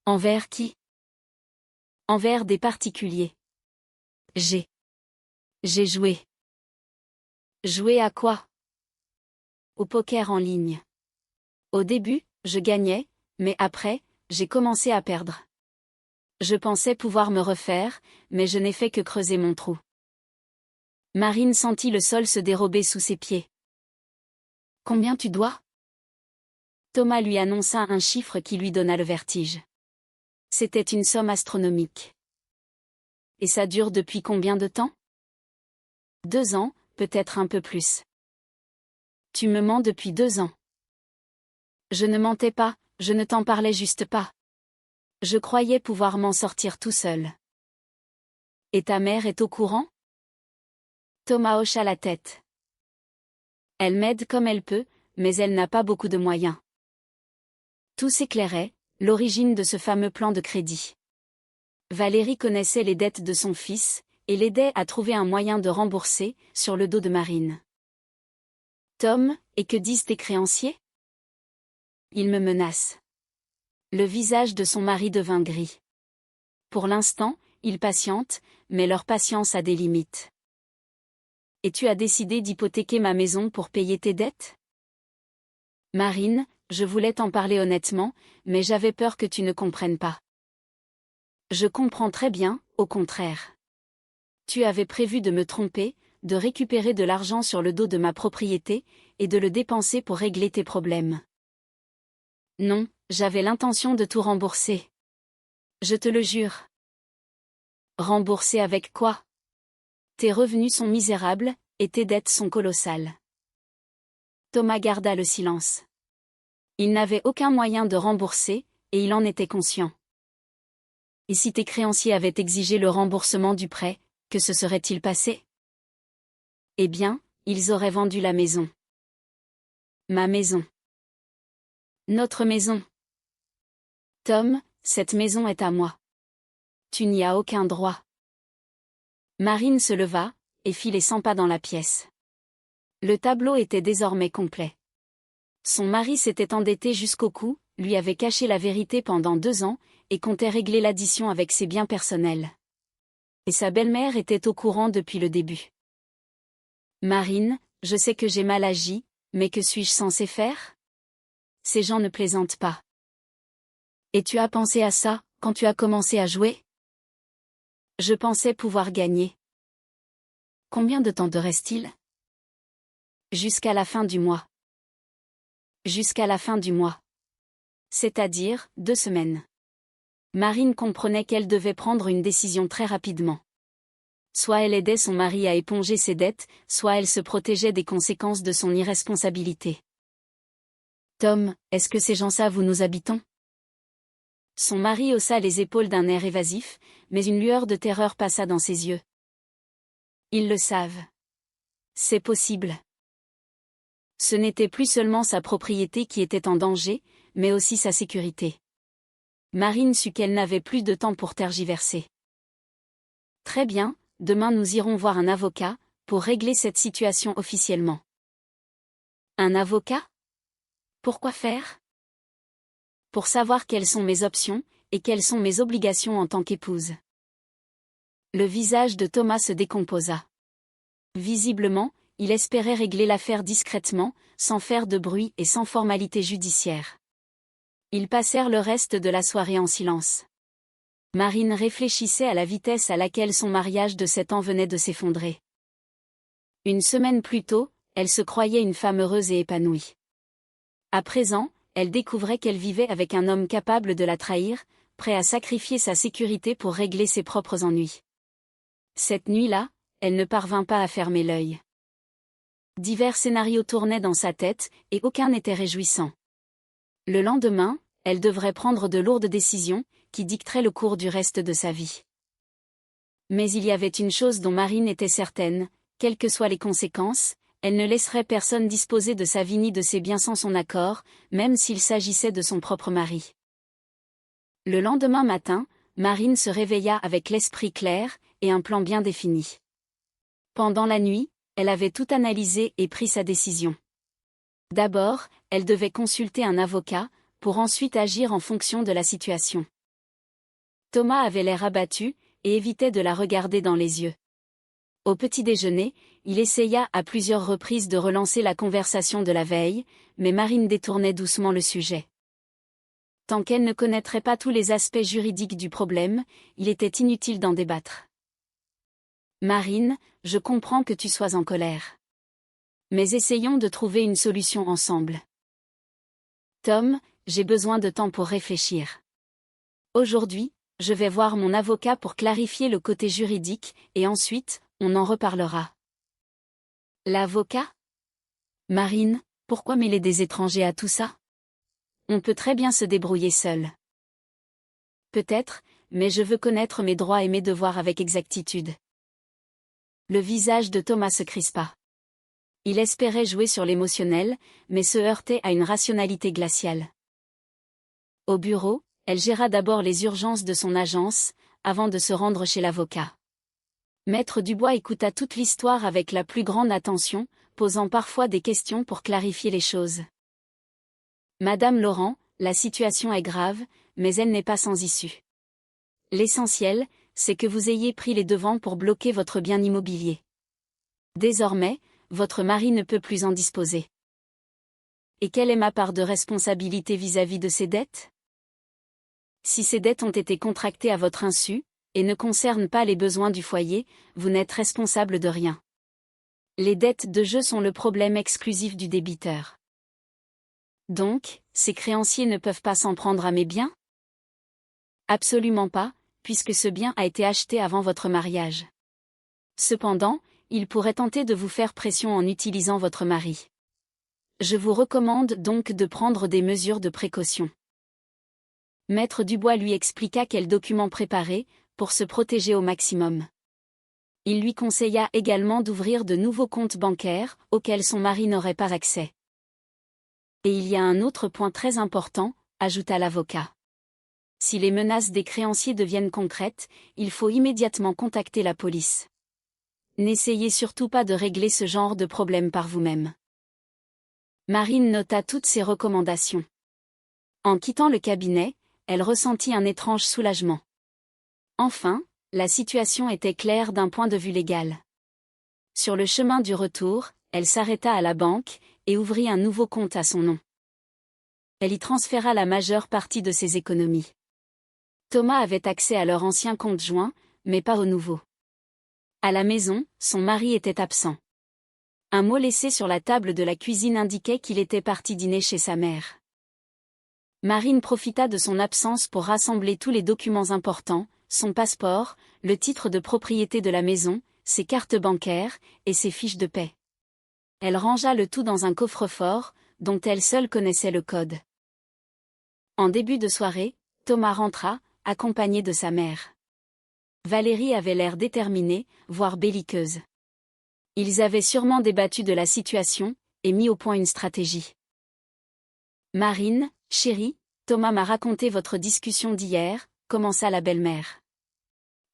Envers qui? Envers des particuliers. J'ai joué. Joué à quoi? Au poker en ligne. Au début, je gagnais, mais après, j'ai commencé à perdre. Je pensais pouvoir me refaire, mais je n'ai fait que creuser mon trou. Marine sentit le sol se dérober sous ses pieds. Combien tu dois? Thomas lui annonça un chiffre qui lui donna le vertige. C'était une somme astronomique. Et ça dure depuis combien de temps? 2 ans, peut-être un peu plus. Tu me mens depuis 2 ans. Je ne mentais pas, je ne t'en parlais juste pas. Je croyais pouvoir m'en sortir tout seul. Et ta mère est au courant? Thomas hocha la tête. Elle m'aide comme elle peut, mais elle n'a pas beaucoup de moyens. Tout s'éclairait, l'origine de ce fameux plan de crédit. Valérie connaissait les dettes de son fils, et l'aidait à trouver un moyen de rembourser, sur le dos de Marine. Tom, et que disent tes créanciers? Ils me menacent. Le visage de son mari devint gris. Pour l'instant, ils patientent, mais leur patience a des limites. Et tu as décidé d'hypothéquer ma maison pour payer tes dettes? Marine, je voulais t'en parler honnêtement, mais j'avais peur que tu ne comprennes pas. Je comprends très bien, au contraire. Tu avais prévu de me tromper, de récupérer de l'argent sur le dos de ma propriété, et de le dépenser pour régler tes problèmes. Non, j'avais l'intention de tout rembourser. Je te le jure. Rembourser avec quoi? Tes revenus sont misérables, et tes dettes sont colossales. Thomas garda le silence. Il n'avait aucun moyen de rembourser, et il en était conscient. Et si tes créanciers avaient exigé le remboursement du prêt, que se serait-il passé? Eh bien, ils auraient vendu la maison. Ma maison. Notre maison. Tom, cette maison est à moi. Tu n'y as aucun droit. Marine se leva, et fit les 100 pas dans la pièce. Le tableau était désormais complet. Son mari s'était endetté jusqu'au cou, lui avait caché la vérité pendant 2 ans, et comptait régler l'addition avec ses biens personnels. Et sa belle-mère était au courant depuis le début. Marine, je sais que j'ai mal agi, mais que suis-je censée faire? Ces gens ne plaisantent pas. Et tu as pensé à ça, quand tu as commencé à jouer? Je pensais pouvoir gagner. Combien de temps te reste-t-il? Jusqu'à la fin du mois. Jusqu'à la fin du mois. C'est-à-dire, 2 semaines. Marine comprenait qu'elle devait prendre une décision très rapidement. Soit elle aidait son mari à éponger ses dettes, soit elle se protégeait des conséquences de son irresponsabilité. Tom, est-ce que ces gens savent où nous habitons? Son mari haussa les épaules d'un air évasif, mais une lueur de terreur passa dans ses yeux. Ils le savent. C'est possible. Ce n'était plus seulement sa propriété qui était en danger, mais aussi sa sécurité. Marine sut qu'elle n'avait plus de temps pour tergiverser. Très bien, demain nous irons voir un avocat, pour régler cette situation officiellement. Un avocat? Pourquoi faire? Pour savoir quelles sont mes options, et quelles sont mes obligations en tant qu'épouse. Le visage de Thomas se décomposa. Visiblement, il espérait régler l'affaire discrètement, sans faire de bruit et sans formalité judiciaire. Ils passèrent le reste de la soirée en silence. Marine réfléchissait à la vitesse à laquelle son mariage de 7 ans venait de s'effondrer. Une semaine plus tôt, elle se croyait une femme heureuse et épanouie. À présent, elle découvrait qu'elle vivait avec un homme capable de la trahir, prêt à sacrifier sa sécurité pour régler ses propres ennuis. Cette nuit-là, elle ne parvint pas à fermer l'œil. Divers scénarios tournaient dans sa tête, et aucun n'était réjouissant. Le lendemain, elle devrait prendre de lourdes décisions, qui dicteraient le cours du reste de sa vie. Mais il y avait une chose dont Marine était certaine, quelles que soient les conséquences, elle ne laisserait personne disposer de sa vie ni de ses biens sans son accord, même s'il s'agissait de son propre mari. Le lendemain matin, Marine se réveilla avec l'esprit clair, et un plan bien défini. Pendant la nuit, elle avait tout analysé et pris sa décision. D'abord, elle devait consulter un avocat, pour ensuite agir en fonction de la situation. Thomas avait l'air abattu, et évitait de la regarder dans les yeux. Au petit déjeuner, il essaya à plusieurs reprises de relancer la conversation de la veille, mais Marine détournait doucement le sujet. Tant qu'elle ne connaîtrait pas tous les aspects juridiques du problème, il était inutile d'en débattre. Marine, je comprends que tu sois en colère. Mais essayons de trouver une solution ensemble. Tom, j'ai besoin de temps pour réfléchir. Aujourd'hui, je vais voir mon avocat pour clarifier le côté juridique, et ensuite, on en reparlera. L'avocat? Marine, pourquoi mêler des étrangers à tout ça? On peut très bien se débrouiller seul. Peut-être, mais je veux connaître mes droits et mes devoirs avec exactitude. Le visage de Thomas se crispa. Il espérait jouer sur l'émotionnel, mais se heurtait à une rationalité glaciale. Au bureau, elle géra d'abord les urgences de son agence, avant de se rendre chez l'avocat. Maître Dubois écouta toute l'histoire avec la plus grande attention, posant parfois des questions pour clarifier les choses. Madame Laurent, la situation est grave, mais elle n'est pas sans issue. L'essentiel, c'est que vous ayez pris les devants pour bloquer votre bien immobilier. Désormais, votre mari ne peut plus en disposer. Et quelle est ma part de responsabilité vis-à-vis de ces dettes? Si ces dettes ont été contractées à votre insu, et ne concernent pas les besoins du foyer, vous n'êtes responsable de rien. Les dettes de jeu sont le problème exclusif du débiteur. Donc, ces créanciers ne peuvent pas s'en prendre à mes biens? Absolument pas, puisque ce bien a été acheté avant votre mariage. Cependant, ils pourraient tenter de vous faire pression en utilisant votre mari. Je vous recommande donc de prendre des mesures de précaution. Maître Dubois lui expliqua quels documents préparer, pour se protéger au maximum. Il lui conseilla également d'ouvrir de nouveaux comptes bancaires, auxquels son mari n'aurait pas accès. Et il y a un autre point très important, ajouta l'avocat. Si les menaces des créanciers deviennent concrètes, il faut immédiatement contacter la police. N'essayez surtout pas de régler ce genre de problème par vous-même. Marine nota toutes ces recommandations. En quittant le cabinet, elle ressentit un étrange soulagement. Enfin, la situation était claire d'un point de vue légal. Sur le chemin du retour, elle s'arrêta à la banque, et ouvrit un nouveau compte à son nom. Elle y transféra la majeure partie de ses économies. Thomas avait accès à leur ancien compte joint, mais pas au nouveau. À la maison, son mari était absent. Un mot laissé sur la table de la cuisine indiquait qu'il était parti dîner chez sa mère. Marine profita de son absence pour rassembler tous les documents importants, son passeport, le titre de propriété de la maison, ses cartes bancaires, et ses fiches de paie. Elle rangea le tout dans un coffre-fort, dont elle seule connaissait le code. En début de soirée, Thomas rentra, accompagné de sa mère. Valérie avait l'air déterminée, voire belliqueuse. Ils avaient sûrement débattu de la situation, et mis au point une stratégie. Marine, chérie, Thomas m'a raconté votre discussion d'hier, commença la belle-mère.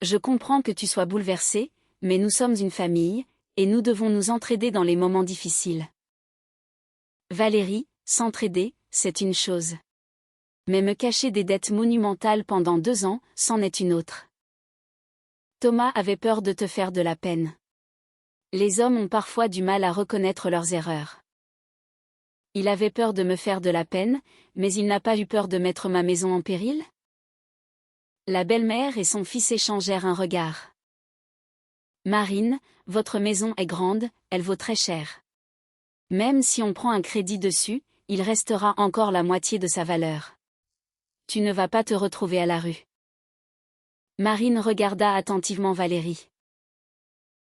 Je comprends que tu sois bouleversée, mais nous sommes une famille, et nous devons nous entraider dans les moments difficiles. Valérie, s'entraider, c'est une chose. Mais me cacher des dettes monumentales pendant 2 ans, c'en est une autre. Thomas avait peur de te faire de la peine. Les hommes ont parfois du mal à reconnaître leurs erreurs. Il avait peur de me faire de la peine, mais il n'a pas eu peur de mettre ma maison en péril? La belle-mère et son fils échangèrent un regard. Marine, votre maison est grande, elle vaut très cher. Même si on prend un crédit dessus, il restera encore la moitié de sa valeur. Tu ne vas pas te retrouver à la rue. Marine regarda attentivement Valérie.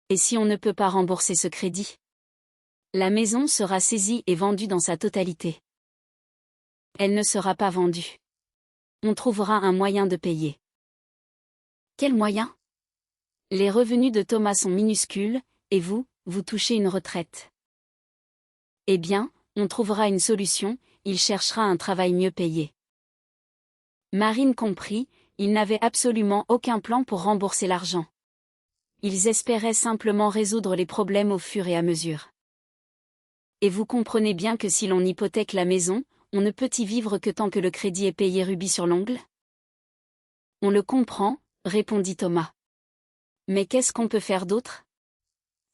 Et si on ne peut pas rembourser ce crédit? La maison sera saisie et vendue dans sa totalité. Elle ne sera pas vendue. On trouvera un moyen de payer. Quel moyen? Les revenus de Thomas sont minuscules, et vous touchez une retraite. Eh bien, on trouvera une solution, il cherchera un travail mieux payé. Marine comprit, ils n'avaient absolument aucun plan pour rembourser l'argent. Ils espéraient simplement résoudre les problèmes au fur et à mesure. Et vous comprenez bien que si l'on hypothèque la maison, on ne peut y vivre que tant que le crédit est payé rubis sur l'ongle? On le comprend, répondit Thomas. Mais qu'est-ce qu'on peut faire d'autre?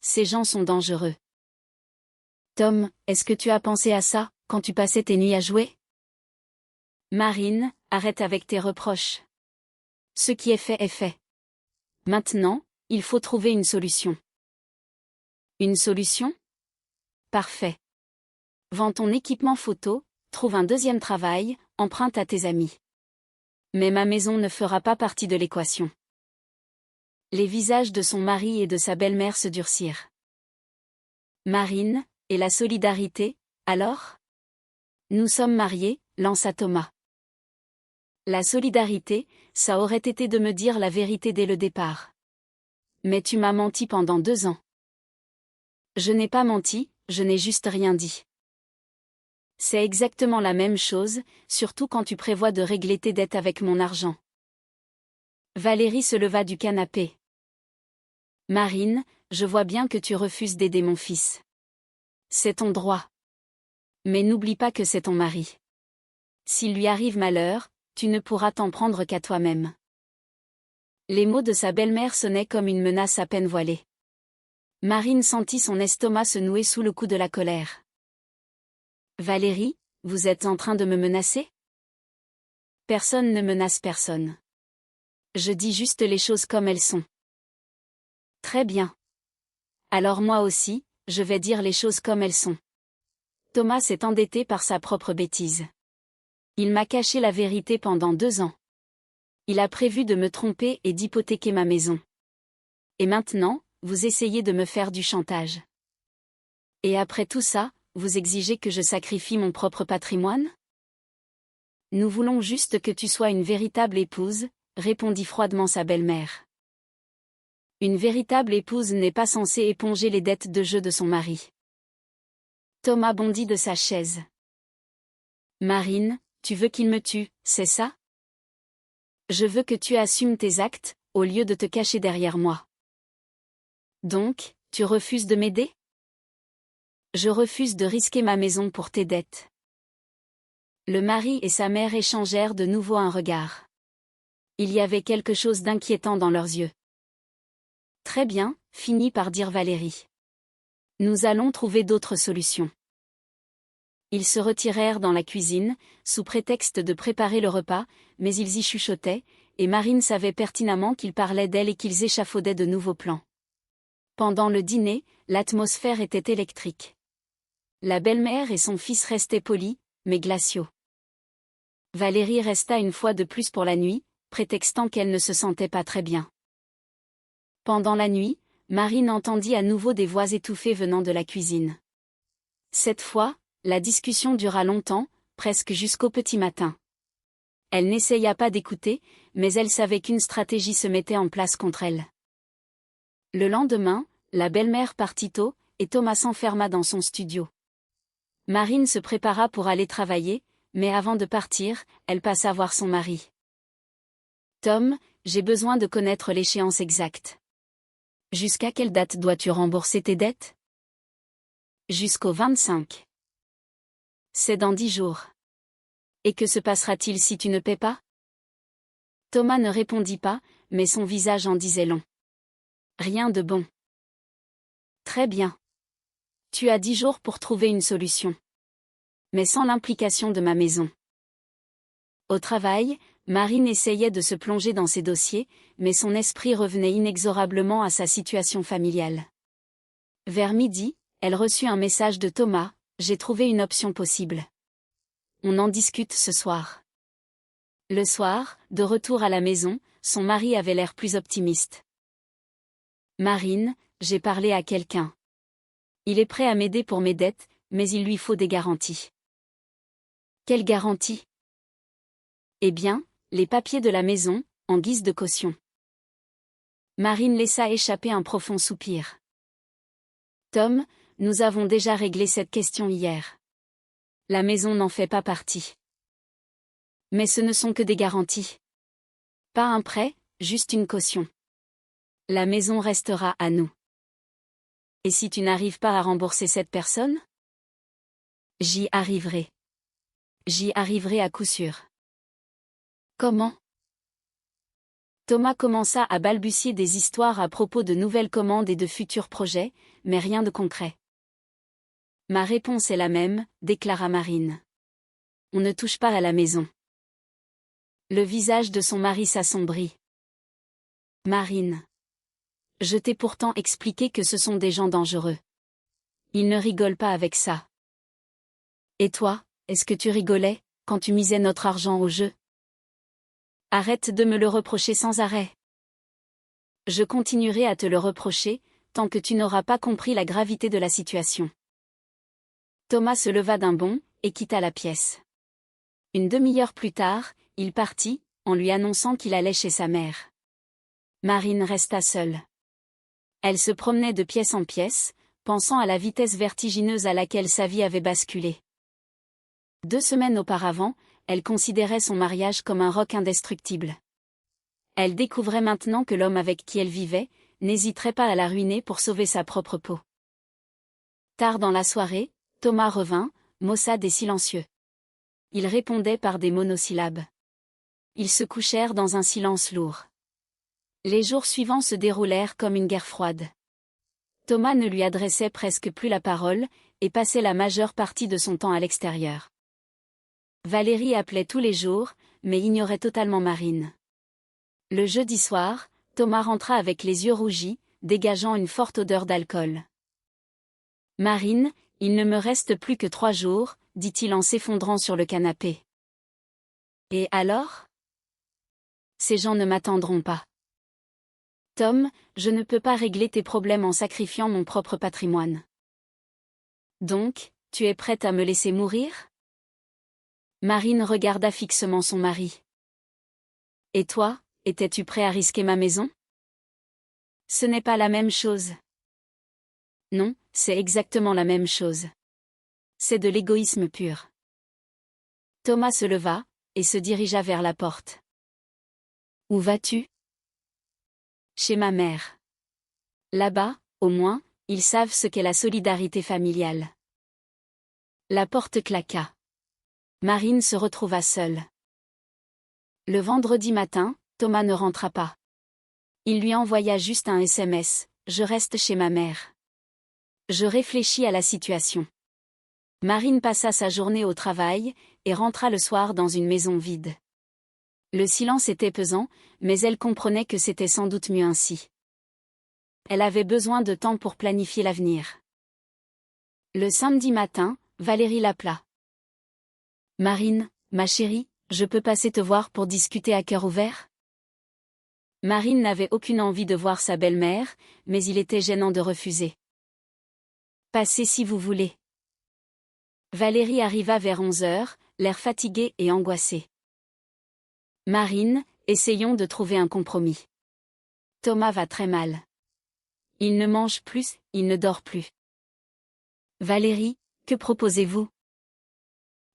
Ces gens sont dangereux. Tom, est-ce que tu as pensé à ça, quand tu passais tes nuits à jouer? Marine, arrête avec tes reproches. Ce qui est fait est fait. Maintenant, Il faut trouver une solution. Une solution? Parfait. Vends ton équipement photo, trouve un deuxième travail, emprunte à tes amis. Mais ma maison ne fera pas partie de l'équation. Les visages de son mari et de sa belle-mère se durcirent. Marine, et la solidarité, alors? Nous sommes mariés, lança Thomas. La solidarité, ça aurait été de me dire la vérité dès le départ. Mais tu m'as menti pendant 2 ans. Je n'ai pas menti, je n'ai juste rien dit. C'est exactement la même chose, surtout quand tu prévois de régler tes dettes avec mon argent. Valérie se leva du canapé. Marine, je vois bien que tu refuses d'aider mon fils. C'est ton droit. Mais n'oublie pas que c'est ton mari. S'il lui arrive malheur, tu ne pourras t'en prendre qu'à toi-même. Les mots de sa belle-mère sonnaient comme une menace à peine voilée. Marine sentit son estomac se nouer sous le coup de la colère. Valérie, vous êtes en train de me menacer? Personne ne menace personne. Je dis juste les choses comme elles sont. Très bien. Alors moi aussi, je vais dire les choses comme elles sont. Thomas s'est endetté par sa propre bêtise. Il m'a caché la vérité pendant 2 ans. Il a prévu de me tromper et d'hypothéquer ma maison. Et maintenant, vous essayez de me faire du chantage. Et après tout ça, vous exigez que je sacrifie mon propre patrimoine? Nous voulons juste que tu sois une véritable épouse, répondit froidement sa belle-mère. Une véritable épouse n'est pas censée éponger les dettes de jeu de son mari. Thomas bondit de sa chaise. Marine, tu veux qu'il me tue, c'est ça? Je veux que tu assumes tes actes, au lieu de te cacher derrière moi. Donc, tu refuses de m'aider? Je refuse de risquer ma maison pour tes dettes. Le mari et sa mère échangèrent de nouveau un regard. Il y avait quelque chose d'inquiétant dans leurs yeux. Très bien, finit par dire Valérie. Nous allons trouver d'autres solutions. Ils se retirèrent dans la cuisine, sous prétexte de préparer le repas, mais ils y chuchotaient, et Marine savait pertinemment qu'ils parlaient d'elle et qu'ils échafaudaient de nouveaux plans. Pendant le dîner, l'atmosphère était électrique. La belle-mère et son fils restaient polis, mais glaciaux. Valérie resta une fois de plus pour la nuit, prétextant qu'elle ne se sentait pas très bien. Pendant la nuit, Marine entendit à nouveau des voix étouffées venant de la cuisine. Cette fois, la discussion dura longtemps, presque jusqu'au petit matin. Elle n'essaya pas d'écouter, mais elle savait qu'une stratégie se mettait en place contre elle. Le lendemain, la belle-mère partit tôt, et Thomas s'enferma dans son studio. Marine se prépara pour aller travailler, mais avant de partir, elle passa voir son mari. Tom, j'ai besoin de connaître l'échéance exacte. Jusqu'à quelle date dois-tu rembourser tes dettes? Jusqu'au 25. C'est dans 10 jours. Et que se passera-t-il si tu ne paies pas? Thomas ne répondit pas, mais son visage en disait long. Rien de bon. Très bien. Tu as 10 jours pour trouver une solution. Mais sans l'implication de ma maison. Au travail, Marine essayait de se plonger dans ses dossiers, mais son esprit revenait inexorablement à sa situation familiale. Vers midi, elle reçut un message de Thomas, j'ai trouvé une option possible. On en discute ce soir. Le soir, de retour à la maison, son mari avait l'air plus optimiste. Marine, j'ai parlé à quelqu'un. Il est prêt à m'aider pour mes dettes, mais il lui faut des garanties. Quelle garantie? Eh bien, les papiers de la maison, en guise de caution. Marine laissa échapper un profond soupir. Tom, nous avons déjà réglé cette question hier. La maison n'en fait pas partie. Mais ce ne sont que des garanties. Pas un prêt, juste une caution. La maison restera à nous. Et si tu n'arrives pas à rembourser cette personne? J'y arriverai. J'y arriverai à coup sûr. Comment? Thomas commença à balbutier des histoires à propos de nouvelles commandes et de futurs projets, mais rien de concret. Ma réponse est la même, déclara Marine. On ne touche pas à la maison. Le visage de son mari s'assombrit. Marine. Je t'ai pourtant expliqué que ce sont des gens dangereux. Ils ne rigolent pas avec ça. Et toi, est-ce que tu rigolais, quand tu misais notre argent au jeu? Arrête de me le reprocher sans arrêt. Je continuerai à te le reprocher, tant que tu n'auras pas compris la gravité de la situation. Thomas se leva d'un bond, et quitta la pièce. Une demi-heure plus tard, il partit, en lui annonçant qu'il allait chez sa mère. Marine resta seule. Elle se promenait de pièce en pièce, pensant à la vitesse vertigineuse à laquelle sa vie avait basculé. 2 semaines auparavant, elle considérait son mariage comme un roc indestructible. Elle découvrait maintenant que l'homme avec qui elle vivait n'hésiterait pas à la ruiner pour sauver sa propre peau. Tard dans la soirée, Thomas revint, maussade et silencieux. Il répondait par des monosyllabes. Ils se couchèrent dans un silence lourd. Les jours suivants se déroulèrent comme une guerre froide. Thomas ne lui adressait presque plus la parole, et passait la majeure partie de son temps à l'extérieur. Valérie appelait tous les jours, mais ignorait totalement Marine. Le jeudi soir, Thomas rentra avec les yeux rougis, dégageant une forte odeur d'alcool. « Marine, il ne me reste plus que 3 jours, dit-il en s'effondrant sur le canapé. Et alors? Ces gens ne m'attendront pas. Tom, je ne peux pas régler tes problèmes en sacrifiant mon propre patrimoine. Donc, tu es prête à me laisser mourir? Marine regarda fixement son mari. Et toi, étais-tu prêt à risquer ma maison? Ce n'est pas la même chose. Non, c'est exactement la même chose. C'est de l'égoïsme pur. Thomas se leva, et se dirigea vers la porte. Où vas-tu? Chez ma mère. Là-bas, au moins, ils savent ce qu'est la solidarité familiale. La porte claqua. Marine se retrouva seule. Le vendredi matin, Thomas ne rentra pas. Il lui envoya juste un SMS, « Je reste chez ma mère. » Je réfléchis à la situation. Marine passa sa journée au travail, et rentra le soir dans une maison vide. Le silence était pesant, mais elle comprenait que c'était sans doute mieux ainsi. Elle avait besoin de temps pour planifier l'avenir. Le samedi matin, Valérie l'appela. « Marine, ma chérie, je peux passer te voir pour discuter à cœur ouvert ?» Marine n'avait aucune envie de voir sa belle-mère, mais il était gênant de refuser. « Passez si vous voulez. » Valérie arriva vers 11h, l'air fatigué et angoissé. « Marine, essayons de trouver un compromis. Thomas va très mal. Il ne mange plus, il ne dort plus. » Valérie, que proposez-vous?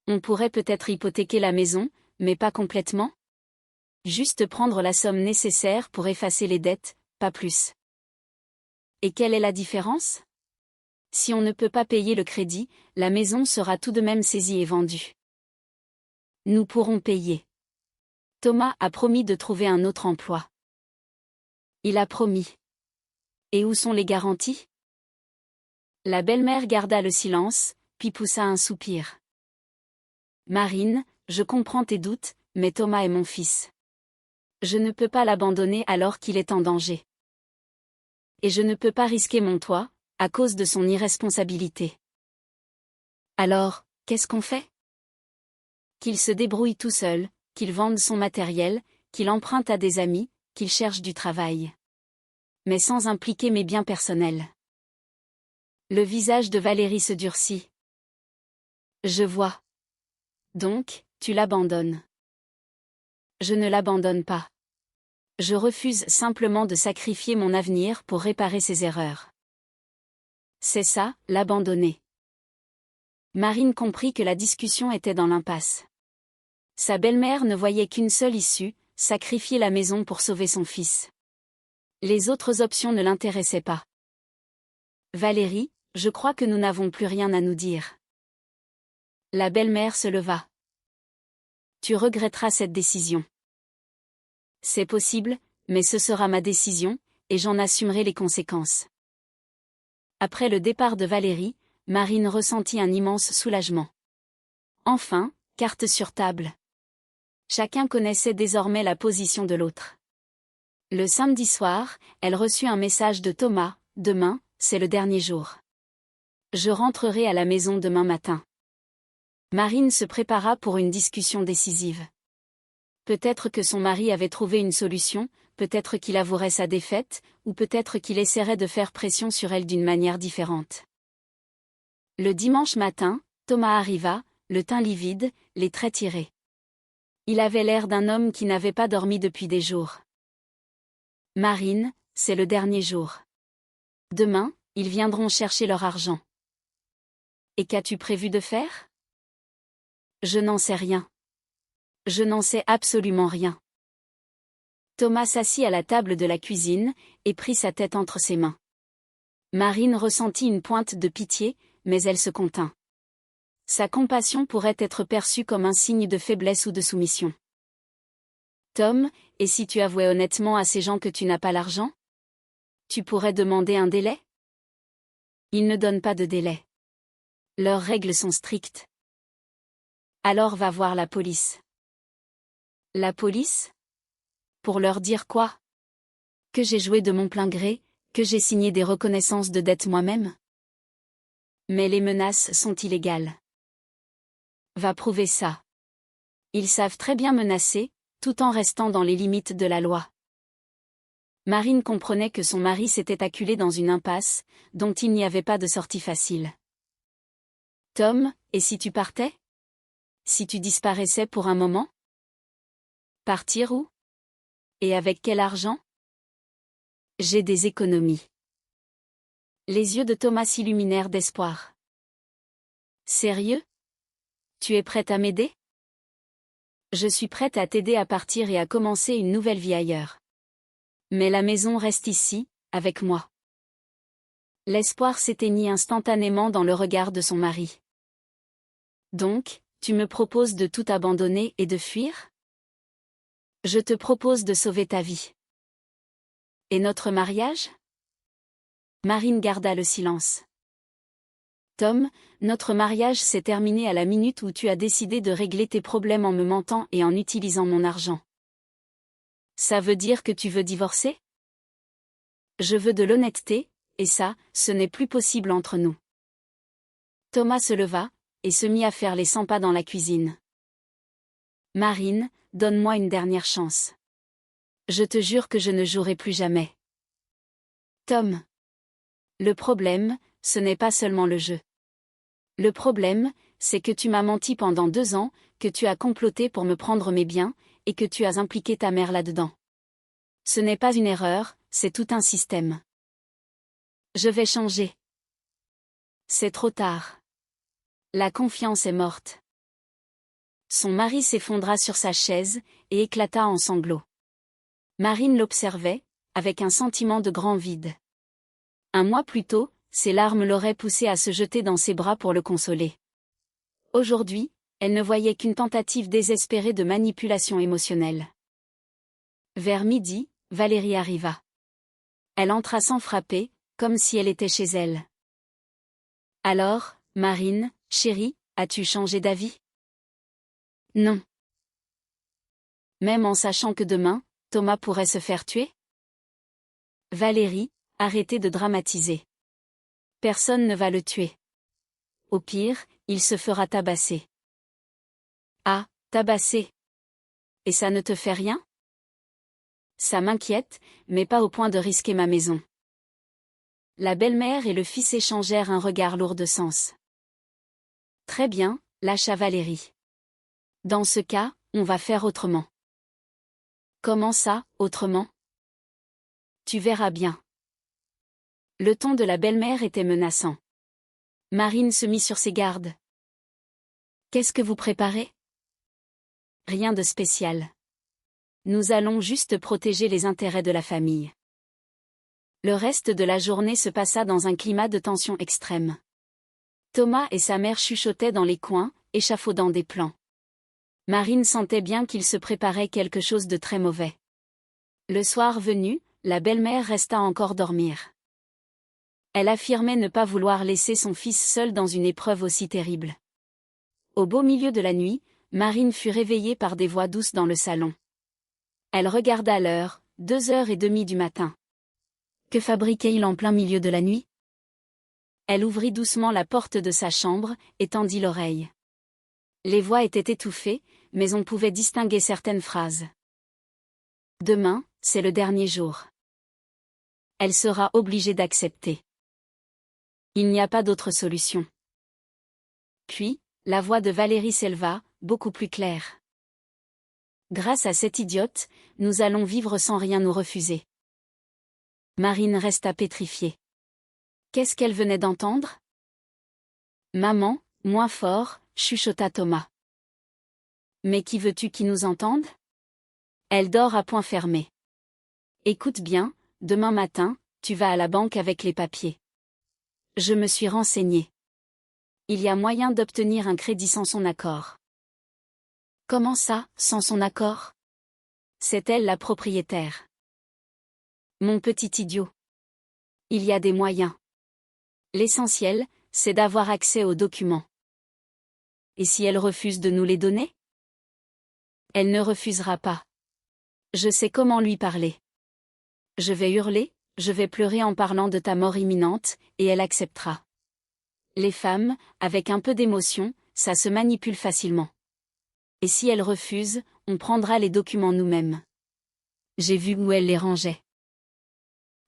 On pourrait peut-être hypothéquer la maison, mais pas complètement. Juste prendre la somme nécessaire pour effacer les dettes, pas plus. Et quelle est la différence? Si on ne peut pas payer le crédit, la maison sera tout de même saisie et vendue. Nous pourrons payer. Thomas a promis de trouver un autre emploi. Il a promis. Et où sont les garanties? La belle-mère garda le silence, puis poussa un soupir. Marine, je comprends tes doutes, mais Thomas est mon fils. Je ne peux pas l'abandonner alors qu'il est en danger. Et je ne peux pas risquer mon toit, à cause de son irresponsabilité. Alors, qu'est-ce qu'on fait? Qu'il se débrouille tout seul, qu'il vende son matériel, qu'il emprunte à des amis, qu'il cherche du travail. Mais sans impliquer mes biens personnels. Le visage de Valérie se durcit. Je vois. Donc, tu l'abandonnes. Je ne l'abandonne pas. Je refuse simplement de sacrifier mon avenir pour réparer ses erreurs. C'est ça, l'abandonner. Marine comprit que la discussion était dans l'impasse. Sa belle-mère ne voyait qu'une seule issue, sacrifier la maison pour sauver son fils. Les autres options ne l'intéressaient pas. Valérie, je crois que nous n'avons plus rien à nous dire. La belle-mère se leva. Tu regretteras cette décision. C'est possible, mais ce sera ma décision, et j'en assumerai les conséquences. Après le départ de Valérie, Marine ressentit un immense soulagement. Enfin, carte sur table. Chacun connaissait désormais la position de l'autre. Le samedi soir, elle reçut un message de Thomas: « Demain, c'est le dernier jour. Je rentrerai à la maison demain matin. » Marine se prépara pour une discussion décisive. Peut-être que son mari avait trouvé une solution, peut-être qu'il avouerait sa défaite, ou peut-être qu'il essaierait de faire pression sur elle d'une manière différente. Le dimanche matin, Thomas arriva, le teint livide, les traits tirés. Il avait l'air d'un homme qui n'avait pas dormi depuis des jours. « Marine, c'est le dernier jour. Demain, ils viendront chercher leur argent. Et qu'as-tu prévu de faire ? » « Je n'en sais rien. Je n'en sais absolument rien. » Thomas s'assit à la table de la cuisine, et prit sa tête entre ses mains. Marine ressentit une pointe de pitié, mais elle se contint. Sa compassion pourrait être perçue comme un signe de faiblesse ou de soumission. « Tom, et si tu avouais honnêtement à ces gens que tu n'as pas l'argent ? Tu pourrais demander un délai ? Ils ne donnent pas de délai. Leurs règles sont strictes. Alors va voir la police. » « La police ? Pour leur dire quoi ? Que j'ai joué de mon plein gré, que j'ai signé des reconnaissances de dette moi-même ? Mais les menaces sont illégales. Va prouver ça. Ils savent très bien menacer, tout en restant dans les limites de la loi. Marine comprenait que son mari s'était acculé dans une impasse, dont il n'y avait pas de sortie facile. « Tom, et si tu partais ? Si tu disparaissais pour un moment ? Partir où ? Et avec quel argent ? J'ai des économies. » Les yeux de Thomas s'illuminèrent d'espoir. « Sérieux ? Tu es prête à m'aider ? » « Je suis prête à t'aider à partir et à commencer une nouvelle vie ailleurs. Mais la maison reste ici, avec moi. » L'espoir s'éteignit instantanément dans le regard de son mari. « Donc, tu me proposes de tout abandonner et de fuir ? Je te propose de sauver ta vie. Et notre mariage ? » Marine garda le silence. « Tom, notre mariage s'est terminé à la minute où tu as décidé de régler tes problèmes en me mentant et en utilisant mon argent. Ça veut dire que tu veux divorcer ? Je veux de l'honnêteté, et ça, ce n'est plus possible entre nous. » Thomas se leva, et se mit à faire les 100 pas dans la cuisine. « Marine, donne-moi une dernière chance. Je te jure que je ne jouerai plus jamais. » « Tom. Le problème, ce n'est pas seulement le jeu. Le problème, c'est que tu m'as menti pendant 2 ans, que tu as comploté pour me prendre mes biens, et que tu as impliqué ta mère là-dedans. Ce n'est pas une erreur, c'est tout un système. Je vais changer. C'est trop tard. La confiance est morte. » Son mari s'effondra sur sa chaise, et éclata en sanglots. Marine l'observait, avec un sentiment de grand vide. Un mois plus tôt, ses larmes l'auraient poussé à se jeter dans ses bras pour le consoler. Aujourd'hui, elle ne voyait qu'une tentative désespérée de manipulation émotionnelle. Vers midi, Valérie arriva. Elle entra sans frapper, comme si elle était chez elle. « Alors, Marine, chérie, as-tu changé d'avis ? » « Non. » « Même en sachant que demain, Thomas pourrait se faire tuer ? » « Valérie, arrêtez de dramatiser. Personne ne va le tuer. Au pire, il se fera tabasser. »« Ah, tabasser. Et ça ne te fait rien ? » ?»« Ça m'inquiète, mais pas au point de risquer ma maison. » La belle-mère et le fils échangèrent un regard lourd de sens. « Très bien, lâcha Valérie. Dans ce cas, on va faire autrement. » « Comment ça, autrement ? » « Tu verras bien. » Le ton de la belle-mère était menaçant. Marine se mit sur ses gardes. « Qu'est-ce que vous préparez ? » ? « Rien de spécial. Nous allons juste protéger les intérêts de la famille. » Le reste de la journée se passa dans un climat de tension extrême. Thomas et sa mère chuchotaient dans les coins, échafaudant des plans. Marine sentait bien qu'il se préparait quelque chose de très mauvais. Le soir venu, la belle-mère resta encore dormir. Elle affirmait ne pas vouloir laisser son fils seul dans une épreuve aussi terrible. Au beau milieu de la nuit, Marine fut réveillée par des voix douces dans le salon. Elle regarda l'heure, 2h30 du matin. Que fabriquait-il en plein milieu de la nuit? Elle ouvrit doucement la porte de sa chambre et tendit l'oreille. Les voix étaient étouffées, mais on pouvait distinguer certaines phrases. Demain, c'est le dernier jour. Elle sera obligée d'accepter. Il n'y a pas d'autre solution. Puis, la voix de Valérie s'éleva, beaucoup plus claire. Grâce à cette idiote, nous allons vivre sans rien nous refuser. Marine resta pétrifiée. Qu'est-ce qu'elle venait d'entendre? Maman, moins fort, chuchota Thomas. Mais qui veux-tu qui nous entende? Elle dort à poing fermé. Écoute bien, demain matin, tu vas à la banque avec les papiers. Je me suis renseignée. Il y a moyen d'obtenir un crédit sans son accord. Comment ça, sans son accord? C'est elle la propriétaire. Mon petit idiot. Il y a des moyens. L'essentiel, c'est d'avoir accès aux documents. Et si elle refuse de nous les donner? Elle ne refusera pas. Je sais comment lui parler. Je vais hurler, je vais pleurer en parlant de ta mort imminente, et elle acceptera. Les femmes, avec un peu d'émotion, ça se manipule facilement. Et si elle refuse, on prendra les documents nous-mêmes. J'ai vu où elle les rangeait.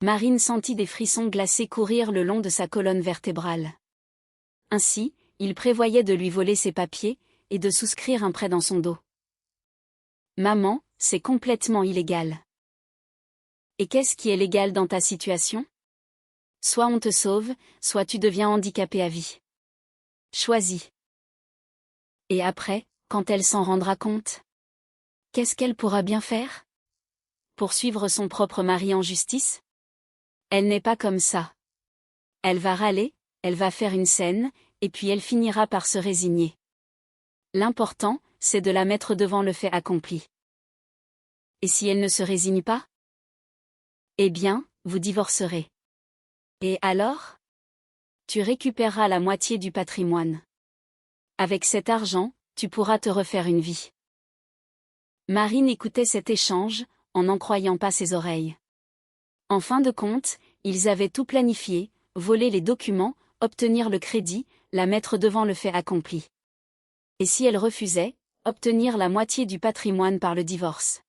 Marine sentit des frissons glacés courir le long de sa colonne vertébrale. Ainsi, il prévoyait de lui voler ses papiers, et de souscrire un prêt dans son dos. Maman, c'est complètement illégal. Et qu'est-ce qui est légal dans ta situation? Soit on te sauve, soit tu deviens handicapé à vie. Choisis. Et après, quand elle s'en rendra compte? Qu'est-ce qu'elle pourra bien faire? Poursuivre son propre mari en justice? Elle n'est pas comme ça. Elle va râler, elle va faire une scène, et puis elle finira par se résigner. L'important, c'est de la mettre devant le fait accompli. Et si elle ne se résigne pas? Eh bien, vous divorcerez. Et alors? Tu récupéreras la moitié du patrimoine. Avec cet argent, tu pourras te refaire une vie. Marine écoutait cet échange, en n'en croyant pas ses oreilles. En fin de compte, ils avaient tout planifié, voler les documents, obtenir le crédit, la mettre devant le fait accompli. Et si elle refusait, obtenir la moitié du patrimoine par le divorce.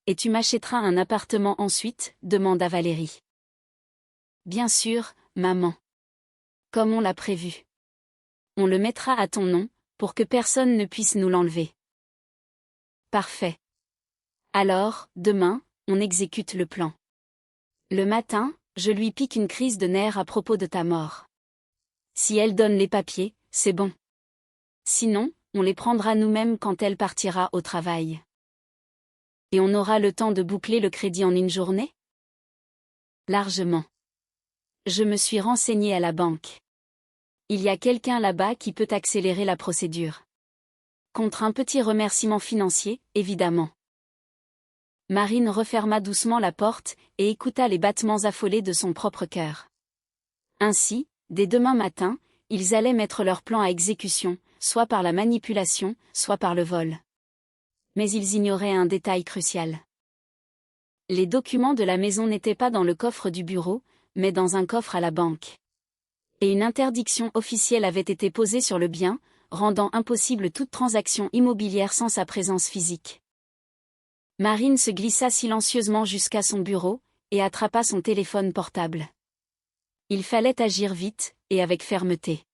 Et tu m'achèteras un appartement ensuite, demanda Valérie. Bien sûr, maman. Comme on l'a prévu. On le mettra à ton nom, pour que personne ne puisse nous l'enlever. Parfait. Alors, demain, on exécute le plan. Le matin, je lui pique une crise de nerfs à propos de ta mort. Si elle donne les papiers, c'est bon. Sinon, on les prendra nous-mêmes quand elle partira au travail. Et on aura le temps de boucler le crédit en une journée? Largement. Je me suis renseignée à la banque. Il y a quelqu'un là-bas qui peut accélérer la procédure. Contre un petit remerciement financier, évidemment. Marine referma doucement la porte et écouta les battements affolés de son propre cœur. Ainsi, dès demain matin, ils allaient mettre leur plan à exécution, soit par la manipulation, soit par le vol. Mais ils ignoraient un détail crucial. Les documents de la maison n'étaient pas dans le coffre du bureau, mais dans un coffre à la banque. Et une interdiction officielle avait été posée sur le bien, rendant impossible toute transaction immobilière sans sa présence physique. Marine se glissa silencieusement jusqu'à son bureau, et attrapa son téléphone portable. Il fallait agir vite, et avec fermeté.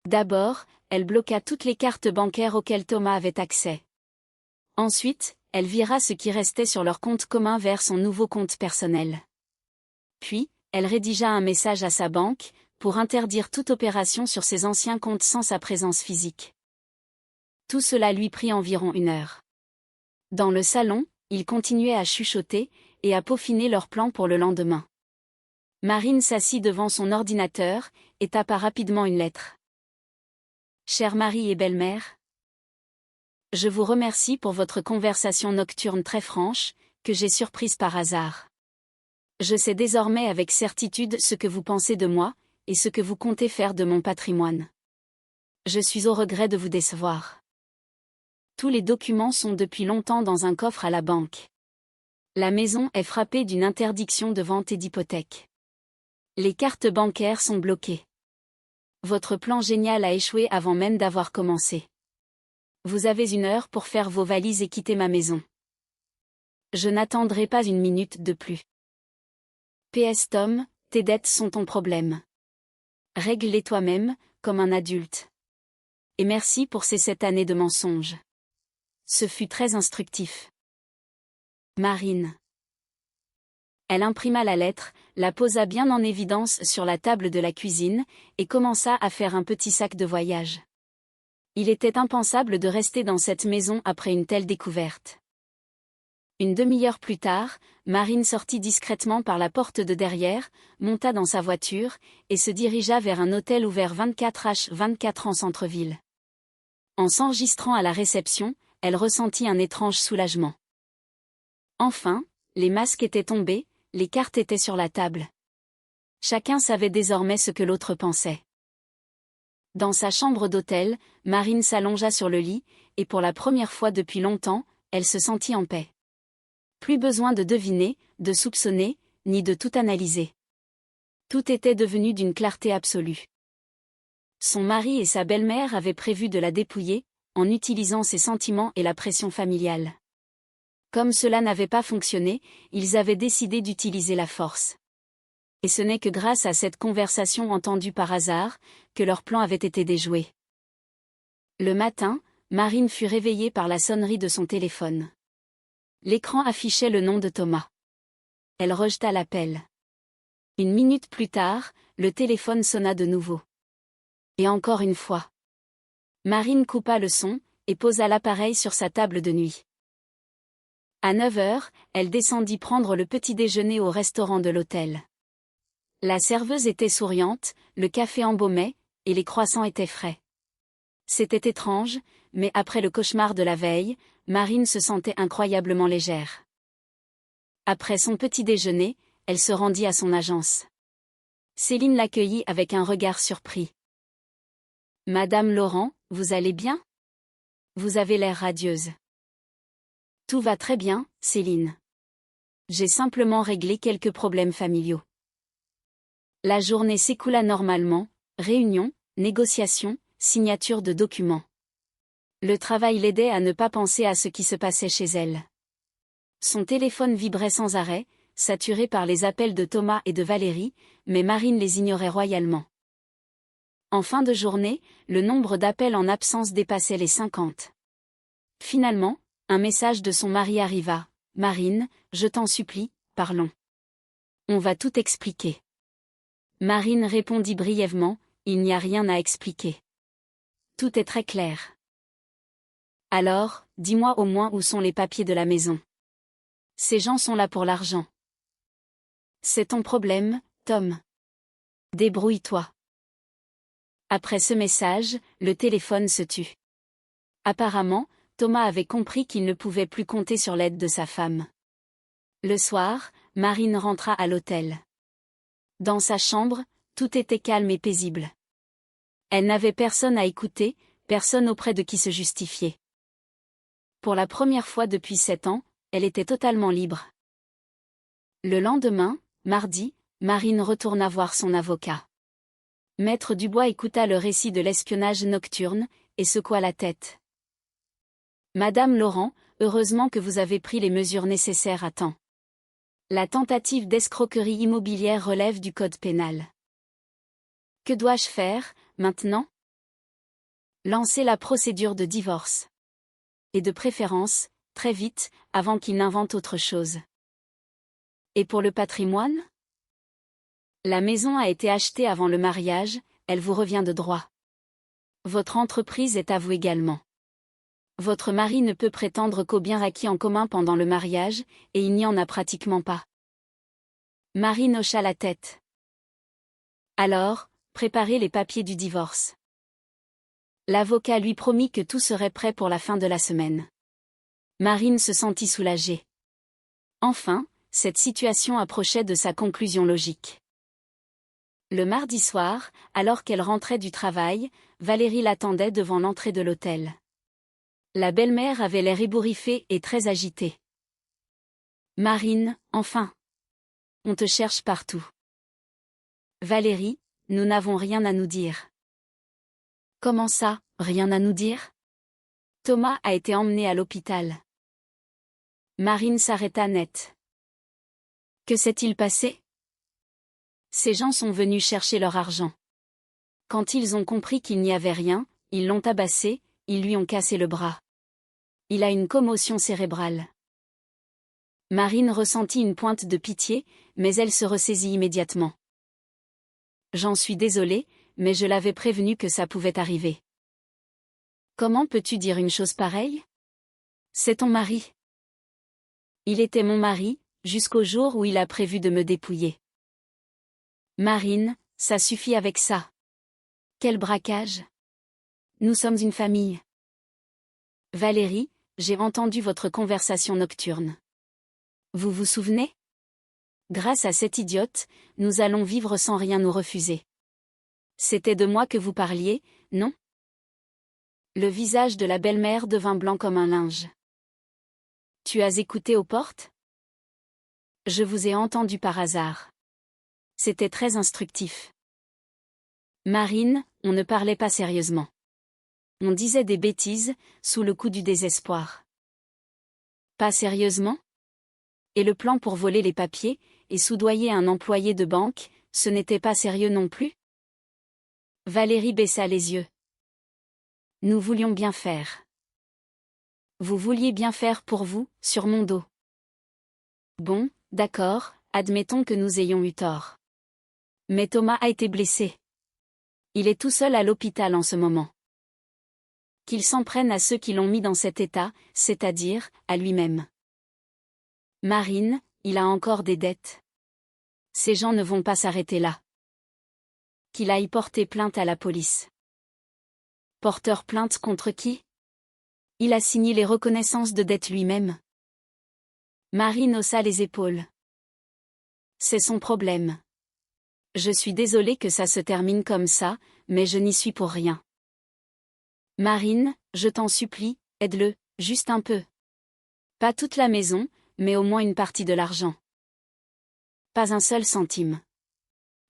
D'abord, elle bloqua toutes les cartes bancaires auxquelles Thomas avait accès. Ensuite, elle vira ce qui restait sur leur compte commun vers son nouveau compte personnel. Puis, elle rédigea un message à sa banque, pour interdire toute opération sur ses anciens comptes sans sa présence physique. Tout cela lui prit environ 1 heure. Dans le salon, ils continuaient à chuchoter, et à peaufiner leur plan pour le lendemain. Marine s'assit devant son ordinateur, et tapa rapidement une lettre. Cher mari et belle-mère, je vous remercie pour votre conversation nocturne très franche, que j'ai surprise par hasard. Je sais désormais avec certitude ce que vous pensez de moi, et ce que vous comptez faire de mon patrimoine. Je suis au regret de vous décevoir. Tous les documents sont depuis longtemps dans un coffre à la banque. La maison est frappée d'une interdiction de vente et d'hypothèque. Les cartes bancaires sont bloquées. Votre plan génial a échoué avant même d'avoir commencé. Vous avez 1 heure pour faire vos valises et quitter ma maison. Je n'attendrai pas 1 minute de plus. PS Tom, tes dettes sont ton problème. Règle-les toi-même, comme un adulte. Et merci pour ces 7 années de mensonges. Ce fut très instructif. Marine. Elle imprima la lettre, la posa bien en évidence sur la table de la cuisine, et commença à faire un petit sac de voyage. Il était impensable de rester dans cette maison après une telle découverte. Une demi-heure plus tard, Marine sortit discrètement par la porte de derrière, monta dans sa voiture, et se dirigea vers un hôtel ouvert 24h24 en centre-ville. En s'enregistrant à la réception, elle ressentit un étrange soulagement. Enfin, les masques étaient tombés, les cartes étaient sur la table. Chacun savait désormais ce que l'autre pensait. Dans sa chambre d'hôtel, Marine s'allongea sur le lit, et pour la première fois depuis longtemps, elle se sentit en paix. Plus besoin de deviner, de soupçonner, ni de tout analyser. Tout était devenu d'une clarté absolue. Son mari et sa belle-mère avaient prévu de la dépouiller, en utilisant ses sentiments et la pression familiale. Comme cela n'avait pas fonctionné, ils avaient décidé d'utiliser la force. Et ce n'est que grâce à cette conversation entendue par hasard, que leur plan avait été déjoué. Le matin, Marine fut réveillée par la sonnerie de son téléphone. L'écran affichait le nom de Thomas. Elle rejeta l'appel. 1 minute plus tard, le téléphone sonna de nouveau. Et encore une fois. Marine coupa le son, et posa l'appareil sur sa table de nuit. À 9h, elle descendit prendre le petit déjeuner au restaurant de l'hôtel. La serveuse était souriante, le café embaumait, et les croissants étaient frais. C'était étrange, mais après le cauchemar de la veille, Marine se sentait incroyablement légère. Après son petit déjeuner, elle se rendit à son agence. Céline l'accueillit avec un regard surpris. « Madame Laurent, vous allez bien ? Vous avez l'air radieuse. » « Tout va très bien, Céline. J'ai simplement réglé quelques problèmes familiaux. » La journée s'écoula normalement, réunions, négociations, signature de documents. Le travail l'aidait à ne pas penser à ce qui se passait chez elle. Son téléphone vibrait sans arrêt, saturé par les appels de Thomas et de Valérie, mais Marine les ignorait royalement. En fin de journée, le nombre d'appels en absence dépassait les 50. Finalement, un message de son mari arriva. « Marine, je t'en supplie, parlons. On va tout expliquer. » Marine répondit brièvement, « Il n'y a rien à expliquer. Tout est très clair. » « Alors, dis-moi au moins où sont les papiers de la maison. Ces gens sont là pour l'argent. » « C'est ton problème, Tom. Débrouille-toi. » Après ce message, le téléphone se tut. Apparemment, Thomas avait compris qu'il ne pouvait plus compter sur l'aide de sa femme. Le soir, Marine rentra à l'hôtel. Dans sa chambre, tout était calme et paisible. Elle n'avait personne à écouter, personne auprès de qui se justifier. Pour la première fois depuis 7 ans, elle était totalement libre. Le lendemain, mardi, Marine retourna voir son avocat. Maître Dubois écouta le récit de l'espionnage nocturne, et secoua la tête. « Madame Laurent, heureusement que vous avez pris les mesures nécessaires à temps. La tentative d'escroquerie immobilière relève du code pénal. Que dois-je faire, maintenant ? Lancer la procédure de divorce. Et de préférence, très vite, avant qu'il n'invente autre chose. Et pour le patrimoine ? La maison a été achetée avant le mariage, elle vous revient de droit. Votre entreprise est à vous également. Votre mari ne peut prétendre qu'aux biens acquis en commun pendant le mariage, et il n'y en a pratiquement pas. » Marine hocha la tête. Alors, préparez les papiers du divorce. L'avocat lui promit que tout serait prêt pour la fin de la semaine. Marine se sentit soulagée. Enfin, cette situation approchait de sa conclusion logique. Le mardi soir, alors qu'elle rentrait du travail, Valérie l'attendait devant l'entrée de l'hôtel. La belle-mère avait l'air ébouriffée et très agitée. Marine, enfin. On te cherche partout. Valérie, nous n'avons rien à nous dire. Comment ça, rien à nous dire? Thomas a été emmené à l'hôpital. Marine s'arrêta net. Que s'est-il passé? Ces gens sont venus chercher leur argent. Quand ils ont compris qu'il n'y avait rien, ils l'ont tabassé, ils lui ont cassé le bras. Il a une commotion cérébrale. Marine ressentit une pointe de pitié, mais elle se ressaisit immédiatement. J'en suis désolée, mais je l'avais prévenu que ça pouvait arriver. Comment peux-tu dire une chose pareille? C'est ton mari. Il était mon mari, jusqu'au jour où il a prévu de me dépouiller. Marine, ça suffit avec ça. Quel braquage! Nous sommes une famille. Valérie, j'ai entendu votre conversation nocturne. Vous vous souvenez? Grâce à cette idiote, nous allons vivre sans rien nous refuser. C'était de moi que vous parliez, non? Le visage de la belle-mère devint blanc comme un linge. Tu as écouté aux portes? Je vous ai entendu par hasard. C'était très instructif. Marine, on ne parlait pas sérieusement. On disait des bêtises, sous le coup du désespoir. Pas sérieusement? Et le plan pour voler les papiers, et soudoyer un employé de banque, ce n'était pas sérieux non plus? Valérie baissa les yeux. Nous voulions bien faire. Vous vouliez bien faire pour vous, sur mon dos. Bon, d'accord, admettons que nous ayons eu tort. Mais Thomas a été blessé. Il est tout seul à l'hôpital en ce moment. Qu'il s'en prenne à ceux qui l'ont mis dans cet état, c'est-à-dire, à lui-même. Marine, il a encore des dettes. Ces gens ne vont pas s'arrêter là. Qu'il aille porter plainte à la police. Porteur plainte contre qui? Il a signé les reconnaissances de dettes lui-même. Marine haussa les épaules. C'est son problème. Je suis désolée que ça se termine comme ça, mais je n'y suis pour rien. Marine, je t'en supplie, aide-le, juste un peu. Pas toute la maison, mais au moins une partie de l'argent. Pas un seul centime.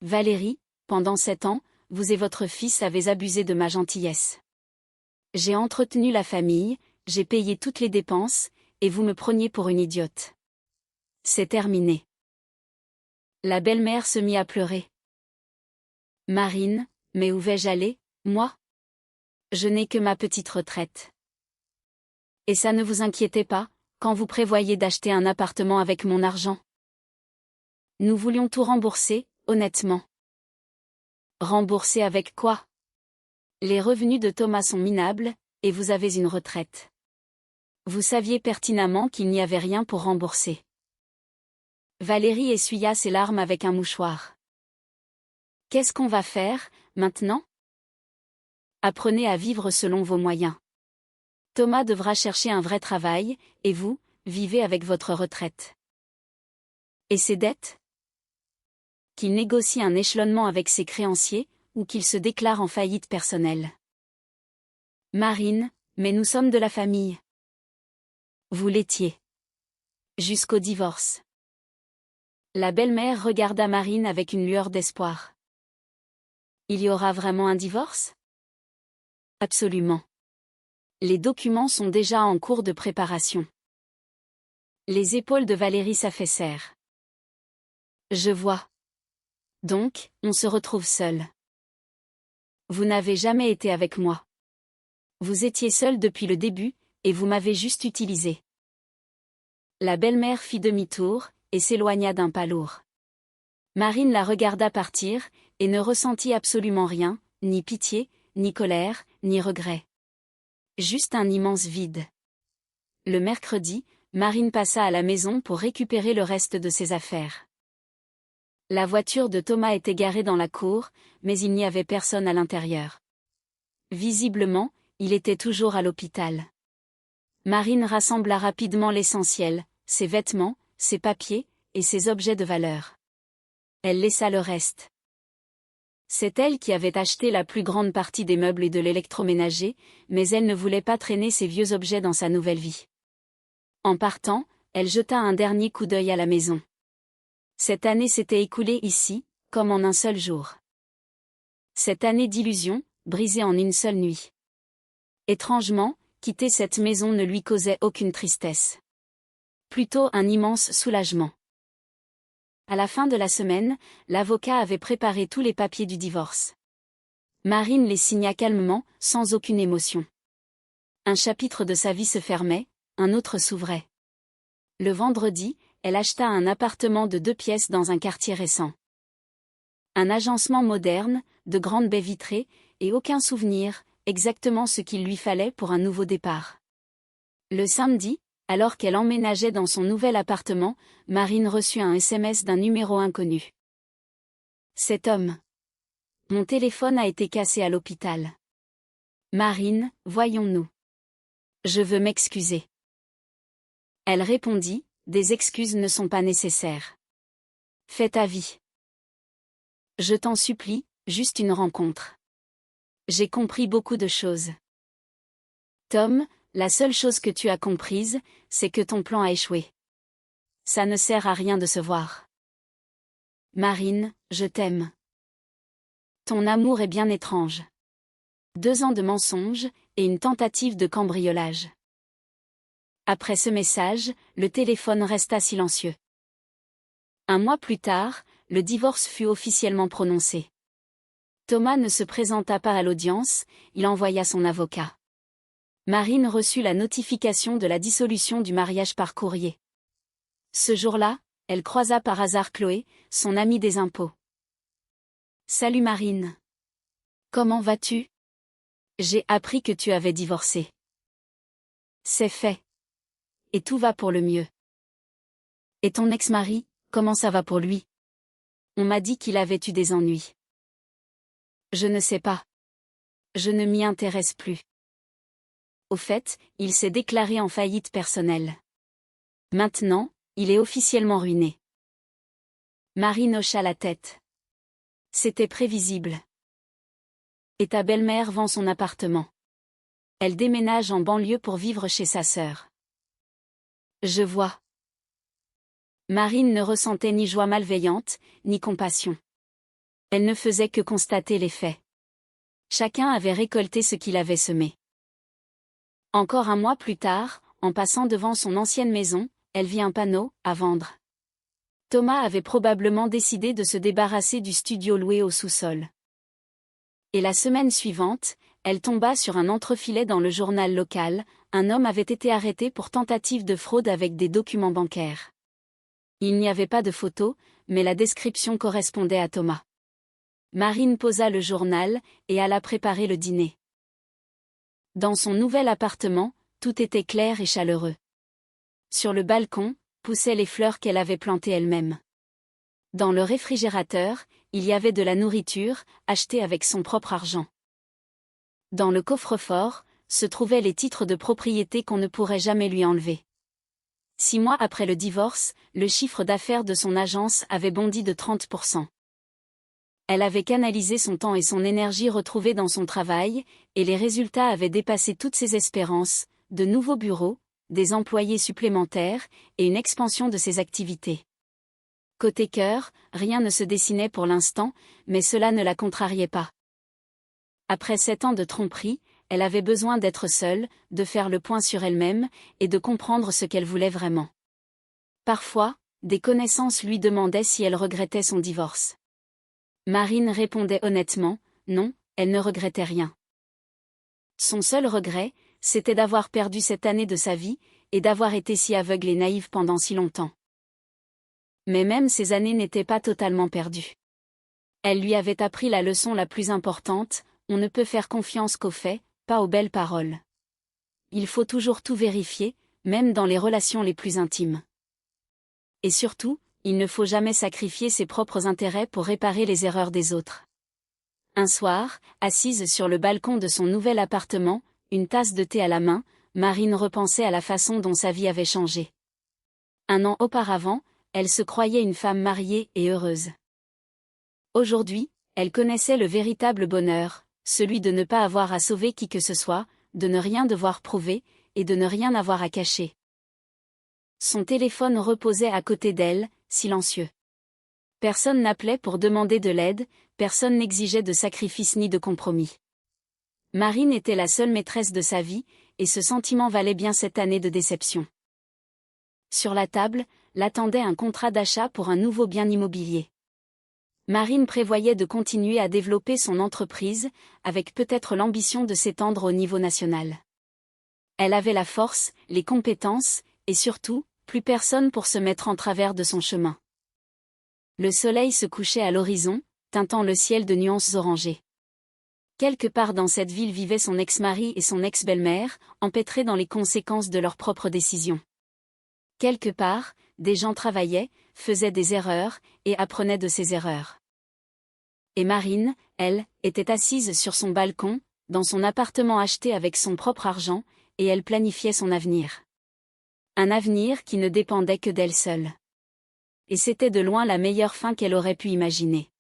Valérie, pendant 7 ans, vous et votre fils avez abusé de ma gentillesse. J'ai entretenu la famille, j'ai payé toutes les dépenses, et vous me preniez pour une idiote. C'est terminé. La belle-mère se mit à pleurer. Marine, mais où vais-je aller, moi? Je n'ai que ma petite retraite. Et ça ne vous inquiétez pas, quand vous prévoyez d'acheter un appartement avec mon argent? Nous voulions tout rembourser, honnêtement. Rembourser avec quoi? Les revenus de Thomas sont minables, et vous avez une retraite. Vous saviez pertinemment qu'il n'y avait rien pour rembourser. Valérie essuya ses larmes avec un mouchoir. Qu'est-ce qu'on va faire, maintenant? Apprenez à vivre selon vos moyens. Thomas devra chercher un vrai travail, et vous, vivez avec votre retraite. Et ses dettes? Qu'il négocie un échelonnement avec ses créanciers, ou qu'il se déclare en faillite personnelle. Marine, mais nous sommes de la famille. Vous l'étiez. Jusqu'au divorce. La belle-mère regarda Marine avec une lueur d'espoir. Il y aura vraiment un divorce? Absolument. Les documents sont déjà en cours de préparation. Les épaules de Valérie s'affaissèrent. Je vois. Donc, on se retrouve seul. Vous n'avez jamais été avec moi. Vous étiez seul depuis le début, et vous m'avez juste utilisé. La belle-mère fit demi-tour, et s'éloigna d'un pas lourd. Marine la regarda partir, et ne ressentit absolument rien, ni pitié, ni colère, ni regret. Juste un immense vide. Le mercredi, Marine passa à la maison pour récupérer le reste de ses affaires. La voiture de Thomas était garée dans la cour, mais il n'y avait personne à l'intérieur. Visiblement, il était toujours à l'hôpital. Marine rassembla rapidement l'essentiel, ses vêtements, ses papiers, et ses objets de valeur. Elle laissa le reste. C'est elle qui avait acheté la plus grande partie des meubles et de l'électroménager, mais elle ne voulait pas traîner ces vieux objets dans sa nouvelle vie. En partant, elle jeta un dernier coup d'œil à la maison. Cette année s'était écoulée ici, comme en un seul jour. Cette année d'illusion, brisée en une seule nuit. Étrangement, quitter cette maison ne lui causait aucune tristesse. Plutôt un immense soulagement. À la fin de la semaine, l'avocat avait préparé tous les papiers du divorce. Marine les signa calmement, sans aucune émotion. Un chapitre de sa vie se fermait, un autre s'ouvrait. Le vendredi, elle acheta un appartement de 2 pièces dans un quartier récent. Un agencement moderne, de grandes baies vitrées, et aucun souvenir, exactement ce qu'il lui fallait pour un nouveau départ. Le samedi, alors qu'elle emménageait dans son nouvel appartement, Marine reçut un SMS d'un numéro inconnu. Cet homme. Mon téléphone a été cassé à l'hôpital. Marine, voyons-nous. Je veux m'excuser. Elle répondit, des excuses ne sont pas nécessaires. Fais ta vie. Je t'en supplie, juste une rencontre. J'ai compris beaucoup de choses. Tom, la seule chose que tu as comprise, c'est que ton plan a échoué. Ça ne sert à rien de se voir. Marine, je t'aime. Ton amour est bien étrange. 2 ans de mensonges, et une tentative de cambriolage. Après ce message, le téléphone resta silencieux. 1 mois plus tard, le divorce fut officiellement prononcé. Thomas ne se présenta pas à l'audience, il envoya son avocat. Marine reçut la notification de la dissolution du mariage par courrier. Ce jour-là, elle croisa par hasard Chloé, son amie des impôts. « Salut Marine. Comment vas-tu ? J'ai appris que tu avais divorcé. » « C'est fait. Et tout va pour le mieux. » « Et ton ex-mari, comment ça va pour lui ? On m'a dit qu'il avait eu des ennuis. » « Je ne sais pas. Je ne m'y intéresse plus. » Au fait, il s'est déclaré en faillite personnelle. Maintenant, il est officiellement ruiné. Marine hocha la tête. C'était prévisible. Et ta belle-mère vend son appartement. Elle déménage en banlieue pour vivre chez sa sœur. Je vois. Marine ne ressentait ni joie malveillante, ni compassion. Elle ne faisait que constater les faits. Chacun avait récolté ce qu'il avait semé. Encore 1 mois plus tard, en passant devant son ancienne maison, elle vit un panneau « à vendre ». Thomas avait probablement décidé de se débarrasser du studio loué au sous-sol. Et la semaine suivante, elle tomba sur un entrefilet dans le journal local, un homme avait été arrêté pour tentative de fraude avec des documents bancaires. Il n'y avait pas de photo, mais la description correspondait à Thomas. Marine posa le journal, et alla préparer le dîner. Dans son nouvel appartement, tout était clair et chaleureux. Sur le balcon, poussaient les fleurs qu'elle avait plantées elle-même. Dans le réfrigérateur, il y avait de la nourriture, achetée avec son propre argent. Dans le coffre-fort, se trouvaient les titres de propriété qu'on ne pourrait jamais lui enlever. 6 mois après le divorce, le chiffre d'affaires de son agence avait bondi de 30%. Elle avait canalisé son temps et son énergie retrouvée dans son travail, et les résultats avaient dépassé toutes ses espérances, de nouveaux bureaux, des employés supplémentaires, et une expansion de ses activités. Côté cœur, rien ne se dessinait pour l'instant, mais cela ne la contrariait pas. Après 7 ans de tromperie, elle avait besoin d'être seule, de faire le point sur elle-même, et de comprendre ce qu'elle voulait vraiment. Parfois, des connaissances lui demandaient si elle regrettait son divorce. Marine répondait honnêtement, non, elle ne regrettait rien. Son seul regret, c'était d'avoir perdu cette année de sa vie, et d'avoir été si aveugle et naïve pendant si longtemps. Mais même ces années n'étaient pas totalement perdues. Elle lui avait appris la leçon la plus importante, on ne peut faire confiance qu'aux faits, pas aux belles paroles. Il faut toujours tout vérifier, même dans les relations les plus intimes. Et surtout, il ne faut jamais sacrifier ses propres intérêts pour réparer les erreurs des autres. Un soir, assise sur le balcon de son nouvel appartement, une tasse de thé à la main, Marine repensait à la façon dont sa vie avait changé. 1 an auparavant, elle se croyait une femme mariée et heureuse. Aujourd'hui, elle connaissait le véritable bonheur, celui de ne pas avoir à sauver qui que ce soit, de ne rien devoir prouver, et de ne rien avoir à cacher. Son téléphone reposait à côté d'elle, silencieux. Personne n'appelait pour demander de l'aide, personne n'exigeait de sacrifice ni de compromis. Marine était la seule maîtresse de sa vie, et ce sentiment valait bien cette année de déception. Sur la table, l'attendait un contrat d'achat pour un nouveau bien immobilier. Marine prévoyait de continuer à développer son entreprise, avec peut-être l'ambition de s'étendre au niveau national. Elle avait la force, les compétences, et surtout, plus personne pour se mettre en travers de son chemin. Le soleil se couchait à l'horizon, teintant le ciel de nuances orangées. Quelque part dans cette ville vivaient son ex-mari et son ex-belle-mère, empêtrés dans les conséquences de leurs propres décisions. Quelque part, des gens travaillaient, faisaient des erreurs, et apprenaient de ces erreurs. Et Marine, elle, était assise sur son balcon, dans son appartement acheté avec son propre argent, et elle planifiait son avenir. Un avenir qui ne dépendait que d'elle seule. Et c'était de loin la meilleure fin qu'elle aurait pu imaginer.